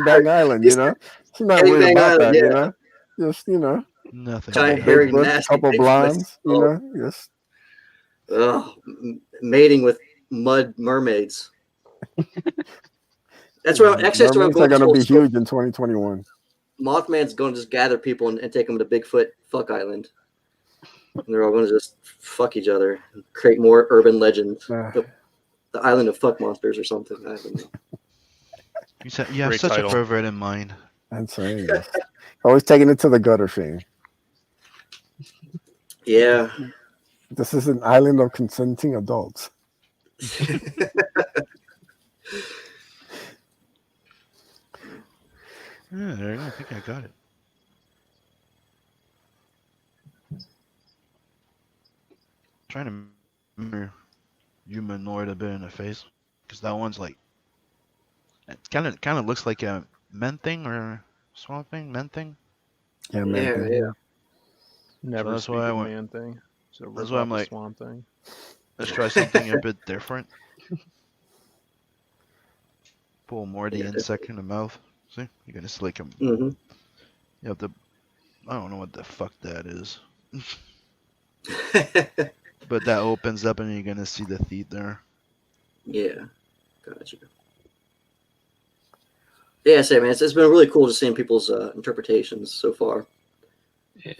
bang island. She's not worried about that. Yeah. Just Nothing. Giant, hairy, nasty couple Bigfoots. blondes. Just mating with mud mermaids. That's where actually that's where I'm mermaids are going. going to be huge in 2021. Mothman's going to just gather people and take them to Bigfoot fuck island. And they're all going to just fuck each other and create more urban legends. The island of fuck monsters or something. I don't know. You have such a pervert in mind. I'm saying this. Always taking it to the gutter, Shane. Yeah. This is an island of consenting adults. Yeah, there you go. I think I got it. Trying to remember humanoid a bit in the face. because that one's like it kind of looks like a men thing or swamp thing, men thing. Yeah, man. Yeah, thing. yeah. Never that's speak why I of went- man thing. So that's rip why off I'm the like- swamp thing. Let's try something a bit different. Pull more of the Yeah, insect in the mouth. See, you're gonna slick him. hmm You have to. I don't know what the fuck that is, but that opens up and you're gonna see the teeth there. Yeah, gotcha. Yeah, say man, it's been really cool just seeing people's interpretations so far. Yeah.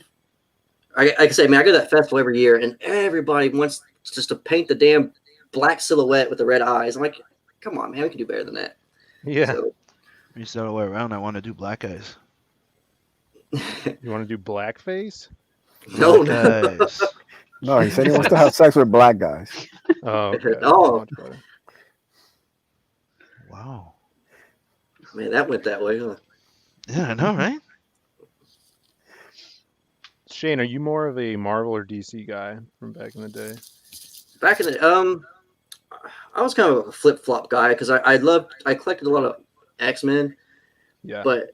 Like I say, man, I go to that festival every year, and everybody wants just to paint the damn black silhouette with the red eyes. I'm like, come on, man, we can do better than that. Yeah. So, You the other way around. I want to do black eyes. You want to do blackface? no, Black no. eyes. No, he said he wants to have sex with black guys. Oh, okay. Oh. Much better. Wow. Man, that went that way, huh? Yeah, I know, right? Shane, are you more of a Marvel or DC guy from back in the day? Back in the I was kind of a flip flop guy because I collected a lot of X-Men, Yeah. but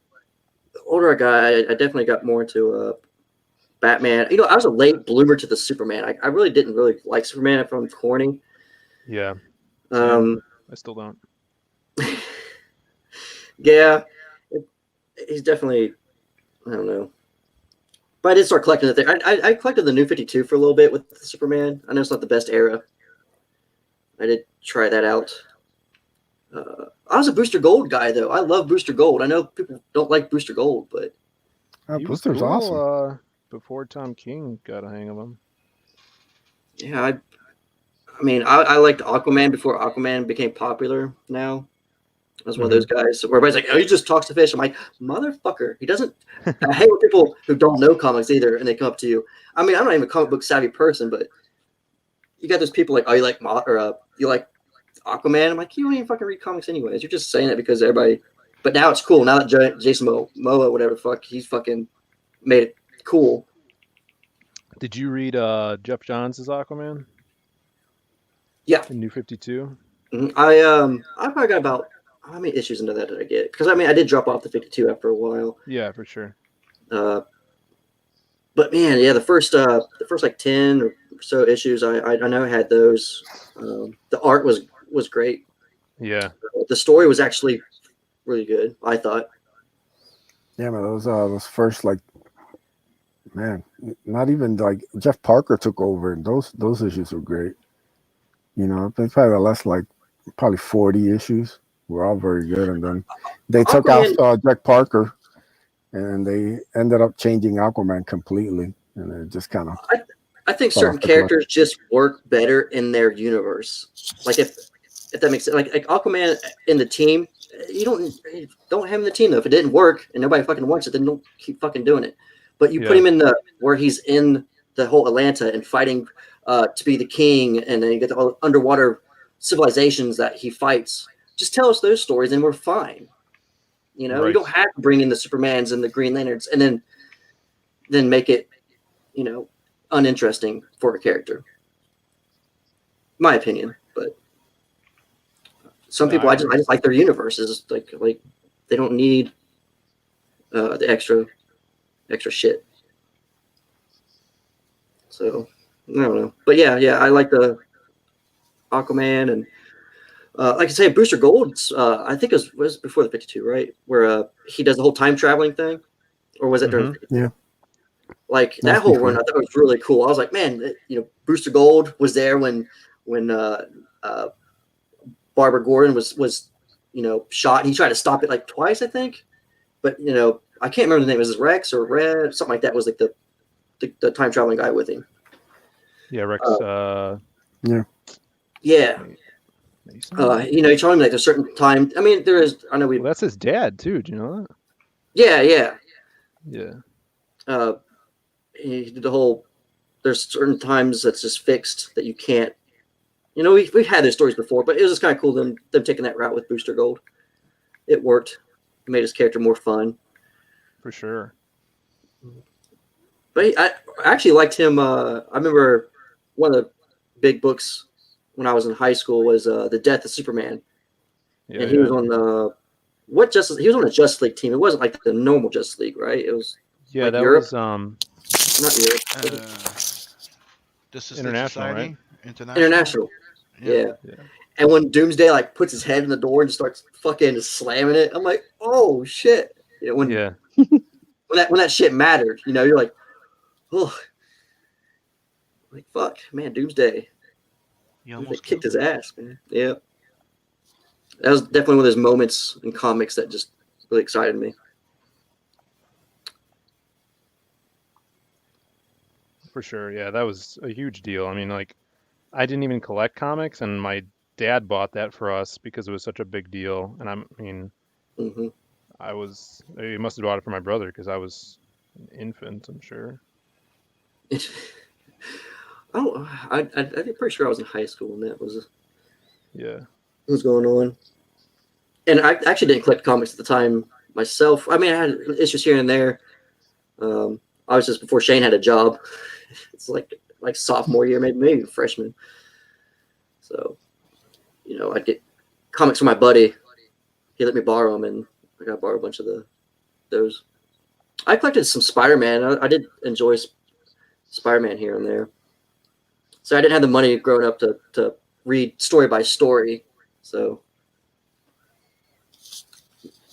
the older I got, I definitely got more into Batman. You know, I was a late bloomer to the Superman. I really didn't really like Superman if I'm corny. Yeah. Um, I still don't. yeah, he's definitely, I don't know. But I did start collecting the thing. I collected the New 52 for a little bit with Superman. I know it's not the best era. I did try that out. I was a Booster Gold guy, though. I love Booster Gold. I know people don't like Booster Gold, but Oh, He was Booster's cool, awesome. Before Tom King got a hang of him. yeah, I mean, I liked Aquaman before Aquaman became popular now. I was one of those guys where everybody's like, oh, he just talks to fish. I'm like, motherfucker. He doesn't. I hate when people who don't know comics either and they come up to you. I mean, I'm not even a comic book savvy person, but you got those people like, oh, you like you like Aquaman? I'm like, you don't even fucking read comics anyways. You're just saying it because everybody. But now it's cool. Now that Jason Momoa, whatever the fuck, he's fucking made it cool. Did you read Jeff Johns' Aquaman? Yeah. In New 52? Mhm. I probably got about how many issues into that did I get? Because I mean, I did drop off the 52 after a while. Yeah, for sure. But man, yeah, the first like 10 or so issues, I know I had those. The art was great. Yeah. The story was actually really good, I thought. Yeah, man, those first like, man, not even like Jeff Parker took over, and those issues were great. You know, I think probably the last like probably 40 issues were all very good, and then they took Aquaman- off Jack Parker, and they ended up changing Aquaman completely, and it just kind of I think Fall certain off the cliff. characters just work better in their universe. Like if that makes sense. Like Aquaman in the team, you don't have him in the team though. If it didn't work and nobody fucking wants it, then don't keep fucking doing it. But you put Yeah. him in where he's in the whole Atlanta and fighting to be the king, and then you get the whole underwater civilizations that he fights. Just tell us those stories, and we're fine. You know, you Right. don't have to bring in the Supermans and the Green Lanterns, and then make it, you know, uninteresting for a character. My opinion, but some No, people I I just like their universes. Like they don't need the extra shit. So I don't know, but yeah, I like the Aquaman and like I say, Booster Gold's. I think it was before the 52, right? Where he does the whole time traveling thing, or was it during? Mhm. 52? Yeah. Like That's that whole before. run, I thought was really cool. I was like, man, you know, Booster Gold was there when Barbara Gordon was you know shot. He tried to stop it like twice, I think, but you know, I can't remember the name. Was it Rex or Red? Something like that was like the time traveling guy with him. Yeah, Rex. Yeah. Mason? You know, he told him like a certain time. I mean, there is. I know we. Well, that's his dad too. Do you know that? Yeah. Yeah. He did the whole. There's certain times that's just fixed that you can't. You know, we've had those stories before, but it was just kind of cool them taking that route with Booster Gold. It worked. It made his character more fun. For sure. But I actually liked him. I remember one of the big books when I was in high school was the Death of Superman, Yeah, and he was on the He was on a Justice League team. It wasn't like the normal Justice League, right? It was yeah, like that Europe, was not Europe, was it? Justice League international, right? Society, international. International. Yeah. Yeah. Yeah. And when Doomsday like puts his head in the door and starts fucking slamming it, I'm like, oh shit! You know, Yeah. when that shit mattered, you know, you're like, oh, like fuck, man, Doomsday. He They almost kicked killed his him. ass, man. Yeah, that was definitely one of those moments in comics that just really excited me. For sure. Yeah, that was a huge deal. I mean, like, I didn't even collect comics, and my dad bought that for us because it was such a big deal. And I mean, Hmm. he must have bought it for my brother because I was an infant, I'm sure. I'm pretty sure I was in high school when that Yeah. was going on. And I actually didn't collect comics at the time myself. I mean, I had issues here and there. I was just before Shane had a job. It's like sophomore year, maybe freshman. So, you know, I'd get comics from my buddy. He let me borrow them, and I got to borrow a bunch of those. I collected some Spider-Man. I did enjoy Spider-Man here and there. So I didn't have the money growing up to read story by story. So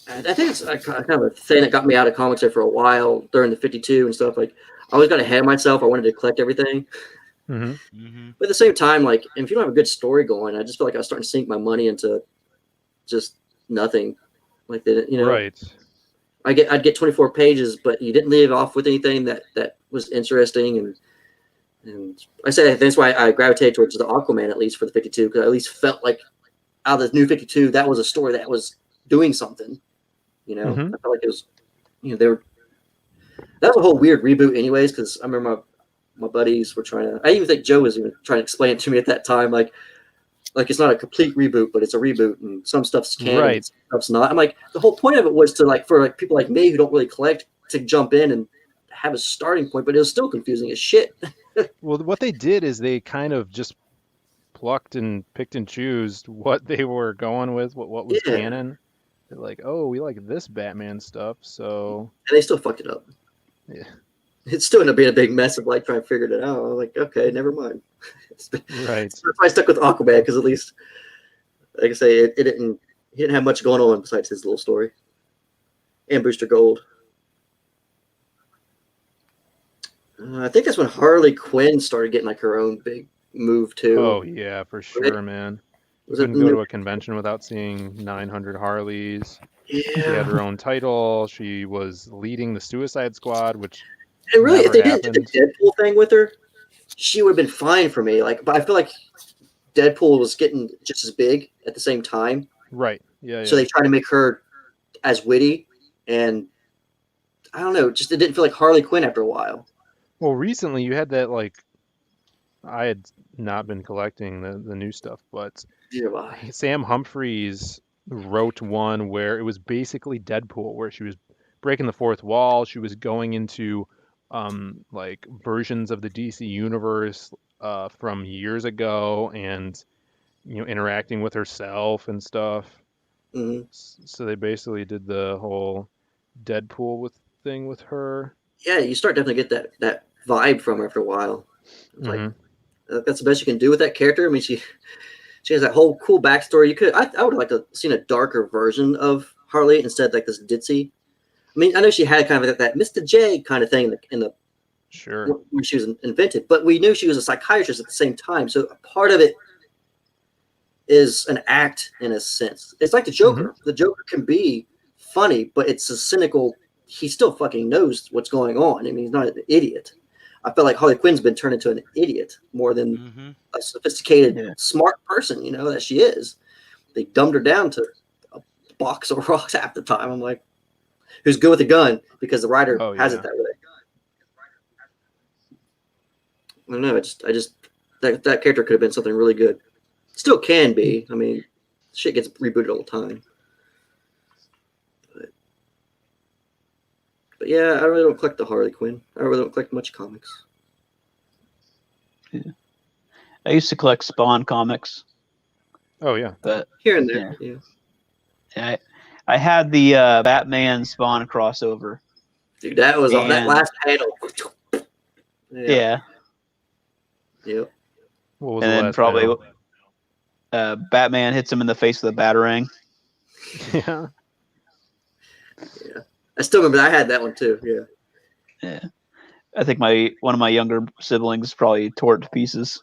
I think it's kind of a thing that got me out of comics there for a while during the 52 and stuff. Like, I always got ahead of myself. I wanted to collect everything. Mm-hmm. Mm-hmm. But at the same time, like, if you don't have a good story going, I just feel like I was starting to sink my money into just nothing. Like, you know, Right. I'd get 24 pages, but you didn't leave off with anything that was interesting. And I said that's why I gravitated towards the Aquaman, at least for the 52, because I at least felt like out of the new 52, that was a story that was doing something. You know, Mm-hmm. I felt like it was, you know, that was a whole weird reboot, anyways. Because I remember my buddies were trying to. I even think Joe was even trying to explain it to me at that time, like it's not a complete reboot, but it's a reboot, and some stuff's canon, Right. and some stuff's not. I'm like, the whole point of it was to for like people like me who don't really collect to jump in and have a starting point, but it was still confusing as shit. Well, what they did is they kind of just plucked and picked and chose what they were going with, what was Yeah, and canon. They're like, oh, we like this Batman stuff, so they still fucked it up. yeah. It still ended up being a big mess of like trying to figure it out. I was like, okay, never mind. Right. That's why I stuck with Aquaman, because at least, like I say, it didn't. He didn't have much going on besides his little story. And Booster Gold. I think that's when Harley Quinn started getting like her own big move Oh too. yeah, for Right? sure, man. You Was it couldn't go to a convention without seeing 900 Harleys. She had Yeah. her own title. She was leading the Suicide Squad, which And really, if never they didn't do happened. the Deadpool thing with her, she would have been fine for me. Like, but I feel like Deadpool was getting just as big at the same time, Right. Yeah, so yeah. they tried to make her as witty, and I don't know, just it didn't feel like Harley Quinn after a while. Well, recently you had that like I had not been collecting the new stuff, but Neither have I. Sam Humphries wrote one where it was basically Deadpool, where she was breaking the fourth wall. She was going into like versions of the DC universe from years ago, and interacting with herself and stuff. Hmm. So they basically did the whole Deadpool with thing with her. Yeah, you start definitely get that vibe from her after a while. It's like Hmm. that's the best you can do with that character. I mean, she has that whole cool backstory. I would like to have seen a darker version of Harley instead of like this ditzy. I mean, I know she had kind of that Mr. J kind of thing in the Sure. when she was invented, but we knew she was a psychiatrist at the same time. So part of it is an act in a sense. It's like the Hmm. Joker. The Joker can be funny, but it's a cynical. He still fucking knows what's going on. I mean, he's not an idiot. I feel like Harley Quinn's been turned into an idiot more than Mm-hmm. a sophisticated, Yeah. smart person, that she is. They dumbed her down to a box of rocks half the time. I'm like, who's good with a gun because the writer Oh has yeah. it that way. I don't know. I just that character could have been something really good. Still can be. I mean, shit gets rebooted all the time. But yeah, I really don't collect the Harley Quinn. I really don't collect much comics. I used to collect Spawn comics, Oh yeah. but Here and there. Yeah. I had the Batman Spawn crossover. Dude, that was that And- last panel. Yeah, Yep. What was and the then last probably panel? Batman hits him in the face with a batarang. Yeah. I still remember I had that one too. Yeah. Yeah, I think one of my younger siblings probably tore it to pieces.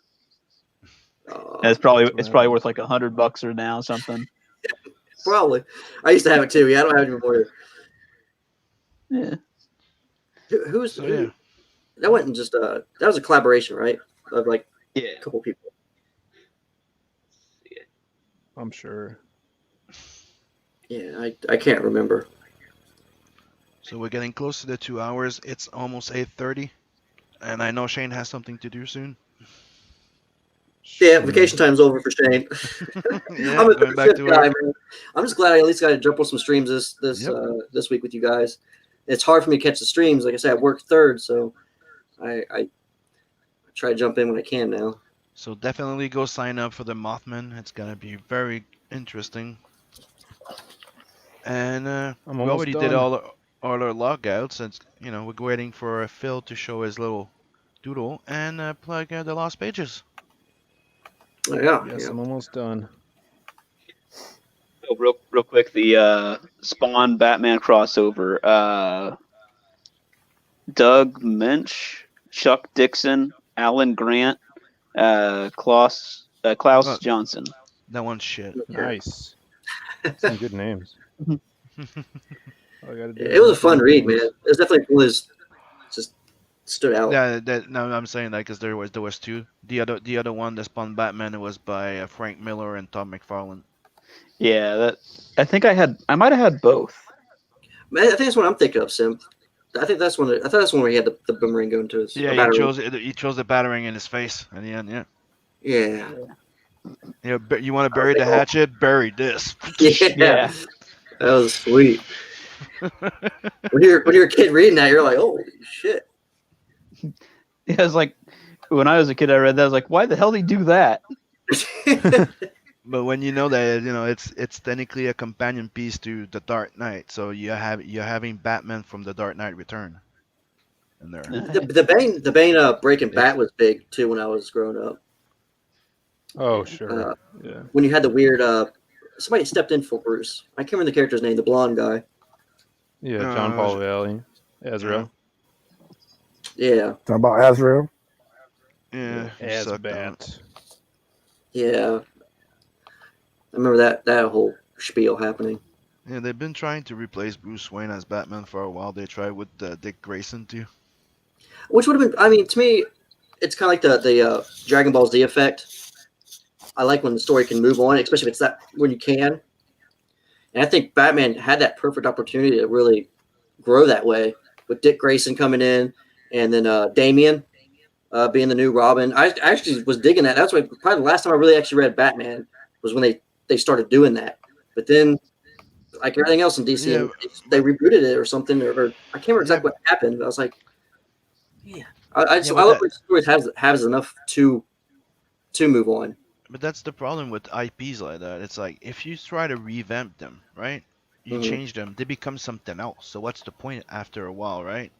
And it's probably worth like $100 or now something. Probably. I used to have it too. Yeah, I don't have it anymore. Yeah, Who's So yeah, that wasn't just that was a collaboration, right? Of like yeah. a couple people. I'm sure. Yeah, I can't remember. so we're getting close to the 2 hours. It's almost 8:30, and I know Shane has something to do soon. Yeah, vacation time's over for Shane. Yeah, I'm a going back to guy, work. man. I'm just glad I at least got to jump on some streams this week with you guys. It's hard for me to catch the streams. Like I said, I work third, so I try to jump in when I can now. So definitely go sign up for the Mothman. It's gonna be very interesting. And I'm we almost already did done. all our logouts. And we're waiting for Phil to show his little doodle and plug the lost pages. Yeah, Yes, yeah. I'm almost done. Oh, real quick, the Spawn Batman crossover. Doug Minch, Chuck Dixon, Alan Grant, Klaus Oh. Johnson. That one's shit. Nice. Some good names. All I gotta do It was a is fun remember read, names. man. It was definitely one of those just stood out. Yeah, no, I'm saying that because there was two. The other one, the Spawn Batman, it was by Frank Miller and Tom McFarlane. Yeah, I might have had both. Man, I think that's what I'm thinking of, Sim. I thought that's one where he had the boomerang going to his. Yeah, or battery. he chose the battering in his face in the end. Yeah. Yeah. You want to bury the hatchet? Bury this. Yeah. That was sweet. When you're a kid reading that, you're like, holy shit. Yeah, it's like when I was a kid, I read that. I was like, why the hell did he do that? But when you know that it's technically a companion piece to the Dark Knight, so you're having Batman from the Dark Knight Return in there. The Bane Breaking Bat was big too when I was growing up. Oh, sure. Yeah. When you had the weird somebody stepped in for Bruce. I can't remember the character's name, the blonde guy. Yeah, John Paul Valley. Ezra. Yeah. Talk about Azrael. Yeah, you As sucked on it. Bat. Yeah. I remember that whole spiel happening. Yeah, they've been trying to replace Bruce Wayne as Batman for a while. They tried with Dick Grayson too. Which would have been, I mean, to me, it's kind of like the Dragon Ball Z effect. I like when the story can move on, especially if it's that when you can. And I think Batman had that perfect opportunity to really grow that way with Dick Grayson coming in and then Damian being the new Robin. I actually was digging that. That's why probably the last time I really actually read Batman was when they started doing that. But then, like everything else in DC, Yeah. they rebooted it or something, or I can't remember exactly what happened. But I was like, yeah, I but love when stories has enough to move on. But that's the problem with IPs like that. It's like if you try to revamp them, right? You Mhm. change them, they become something else. So what's the point after a while, right?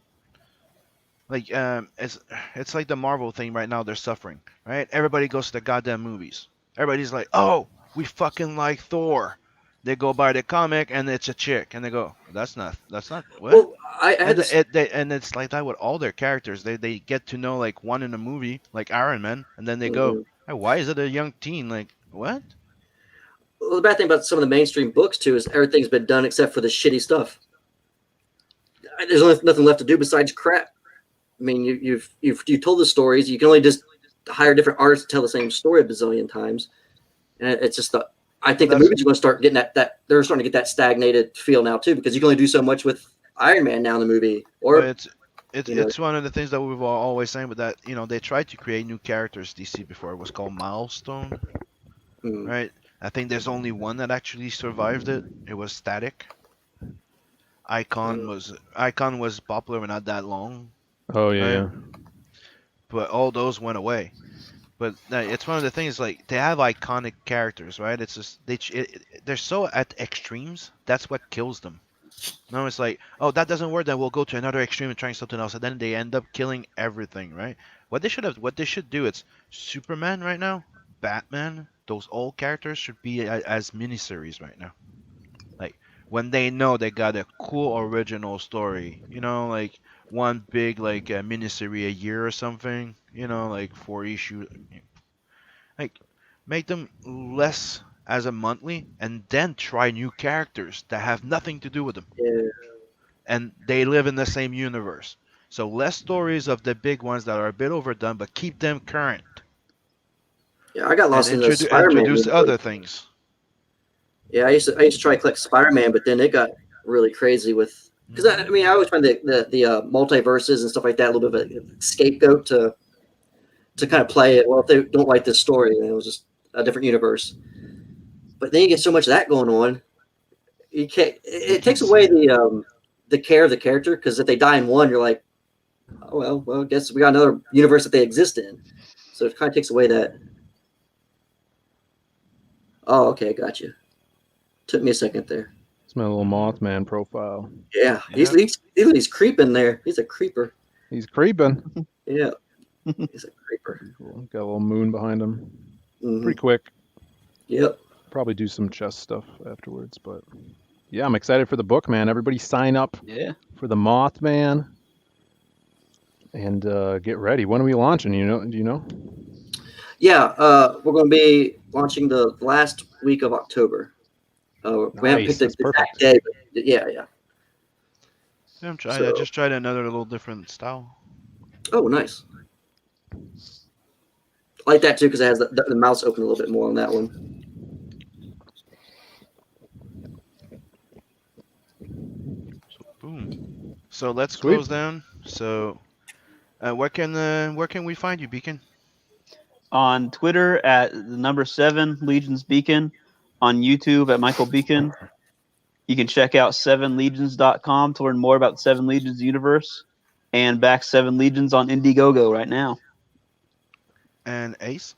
Like it's like the Marvel thing right now. They're suffering, right? Everybody goes to the goddamn movies. Everybody's like, oh, we fucking like Thor. They go buy the comic and it's a chick, and they go, that's not what. Well, I had And, this. and it's like that with all their characters. They get to know like one in a movie, like Iron Man, and then they go, Mhm. hey, why is it a young teen? Like what? Well, the bad thing about some of the mainstream books too is everything's been done except for the shitty stuff. There's nothing left to do besides crap. I mean, you've told the stories. You can only just hire different artists to tell the same story a bazillion times, and it's just I think the movies are going to start getting that they're starting to get that stagnated feel now too, because you can only do so much with Iron Man now in the movie. Or But it's one of the things that we've always saying with that. They tried to create new characters DC before. It was called Milestone, Mm. right? I think there's only one that actually survived it. It was Static. Icon was popular but not that long, Oh, yeah, right? yeah. But all those went away. But it's one of the things, like, they have iconic characters, right? It's just they're so at extremes. That's what kills them. No, it's like, oh, that doesn't work. Then we'll go to another extreme and trying something else, and then they end up killing everything, right? What they should do, it's Superman right now, Batman. Those old characters should be as miniseries right now. Like, when they know they got a cool original story, like one big like miniseries a year or something, like 4 issue, like make them less as a monthly, and then try new characters that have nothing to do with them, Yeah. and they live in the same universe. So less stories of the big ones that are a bit overdone, but keep them current Yeah, I got and lost in the Spider-Man introduce universe. other things. Yeah, I used to try to collect Spider-Man, but then it got really crazy with because I mean I always find the multiverses and stuff like that a little bit of a scapegoat to kind of play it. Well, if they don't like this story, then it was just a different universe. But then you get so much of that going on, you can't. It takes away the care of the character because if they die in one, you're like, oh well, I guess we got another universe that they exist in. So it kind of takes away that. Oh, okay, gotcha. Took me a second there. It's my little Mothman profile. Yeah, Yeah. he's creeping there. He's a creeper. He's creeping. Yeah, he's a creeper. Cool. Got a little moon behind him. Mhm. Pretty quick. Yep. Probably do some chess stuff afterwards, but yeah, I'm excited for the book, man. Everybody sign up Yeah. for the Mothman and get ready. When are we launching? Do you know? Yeah, we're going to be launching the last week of October. We haven't Nice, picked the that's exact day, but yeah. Yeah, I So- just tried another little different style. Oh, nice. I like that too because it has the mouse open a little bit more on that one. So boom. So let's Sweet. close down. So where can we find you, Beacon? On Twitter at the number 7 Legions Beacon, on YouTube at Michael Beacon. You can check out 7legions.com to learn more about the 7 Legions universe, and back 7 Legions on Indiegogo right now. And Ace?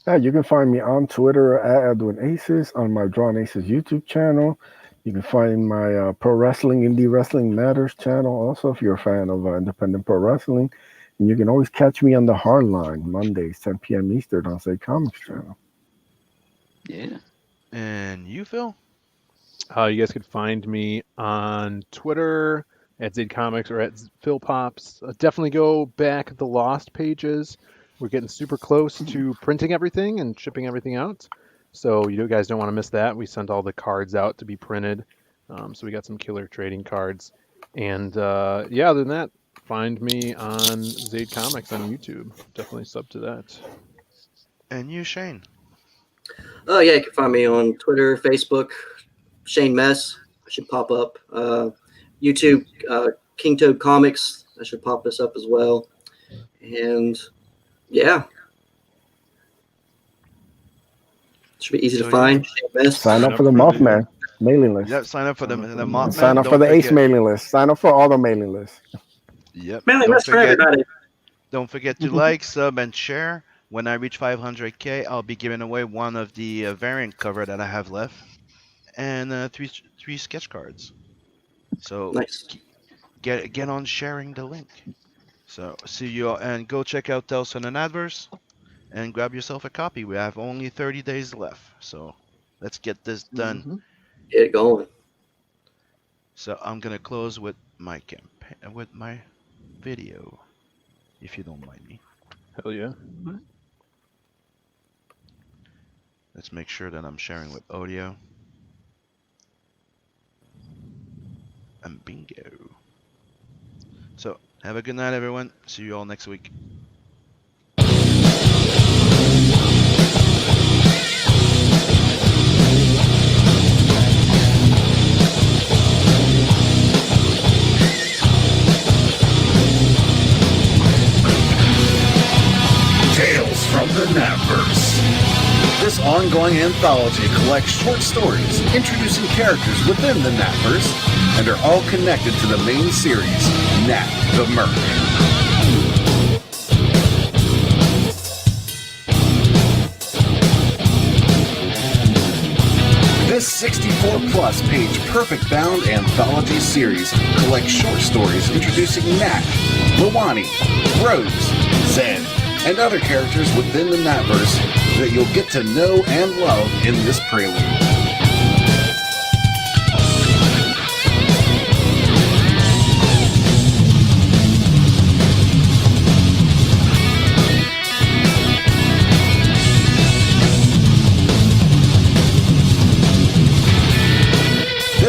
Yeah, you can find me on Twitter at Edwin Aces, on my Drawn Aces YouTube channel. You can find my Pro Wrestling, Indie Wrestling Matters channel also if you're a fan of independent pro wrestling. And you can always catch me on the Hardline, Mondays, 10 p.m. Eastern on Say Comics channel. Yeah. And you, Phil? You guys could find me on Twitter at Zade Comics or at Phil Pops. Definitely go back at the Lost pages. We're getting super close to printing everything and shipping everything out. So you guys don't want to miss that. We sent all the cards out to be printed. So we got some killer trading cards. And yeah, other than that, find me on Zade Comics on YouTube. Definitely sub to that. And you, Shane? Oh yeah, you can find me on Twitter, Facebook, Shane Mess. I should pop up. YouTube, King Toad Comics. I should pop this up as well. And yeah, should be easy to So, find. Shane Mess. Sign up for the Mothman mailing list. Yep, sign up for the Mothman. Sign up for the Ace mailing list. Sign up for all the mailing lists. Yep. Mailing Don't list for forget- everybody. Don't forget to like, sub, and share. When I reach 500K, I'll be giving away one of the variant cover that I have left, and three sketch cards. So Nice. get on sharing the link. So see you all, and go check out Tales and Adverse, and grab yourself a copy. We have only 30 days left, so let's get this done. Mhm. Get it going. So I'm gonna close with my campaign, with my video, if you don't mind me. Hell yeah. Let's make sure that I'm sharing with audio. And bingo. So have a good night, everyone. See you all next week. Tales from the Napverse. This ongoing anthology collects short stories introducing characters within the Napverse and are all connected to the main series, Nap the Merc. 64-plus page perfect-bound anthology series collects short stories introducing Nat, Lawani, Rose, Zen, and other characters within the Natverse that you'll get to know and love in this prelude.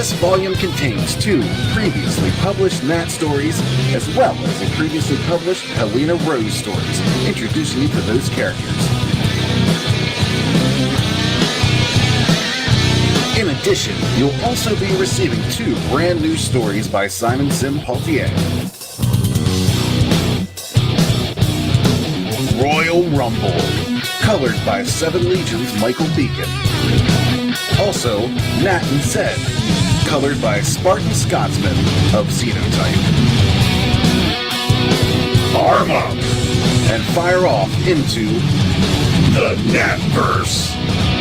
This volume contains 2 previously published Nat stories, as well as a previously published Helena Rose stories, introducing you to those characters. In addition, you'll also be receiving 2 brand new stories by Simon Sim-Paultier. Royal Rumble, colored by Seven Legions Michael Beacon. Also, Nat and Zed, colored by Spartan Scotsman of Xenotype. Arm up and fire off into the Natverse.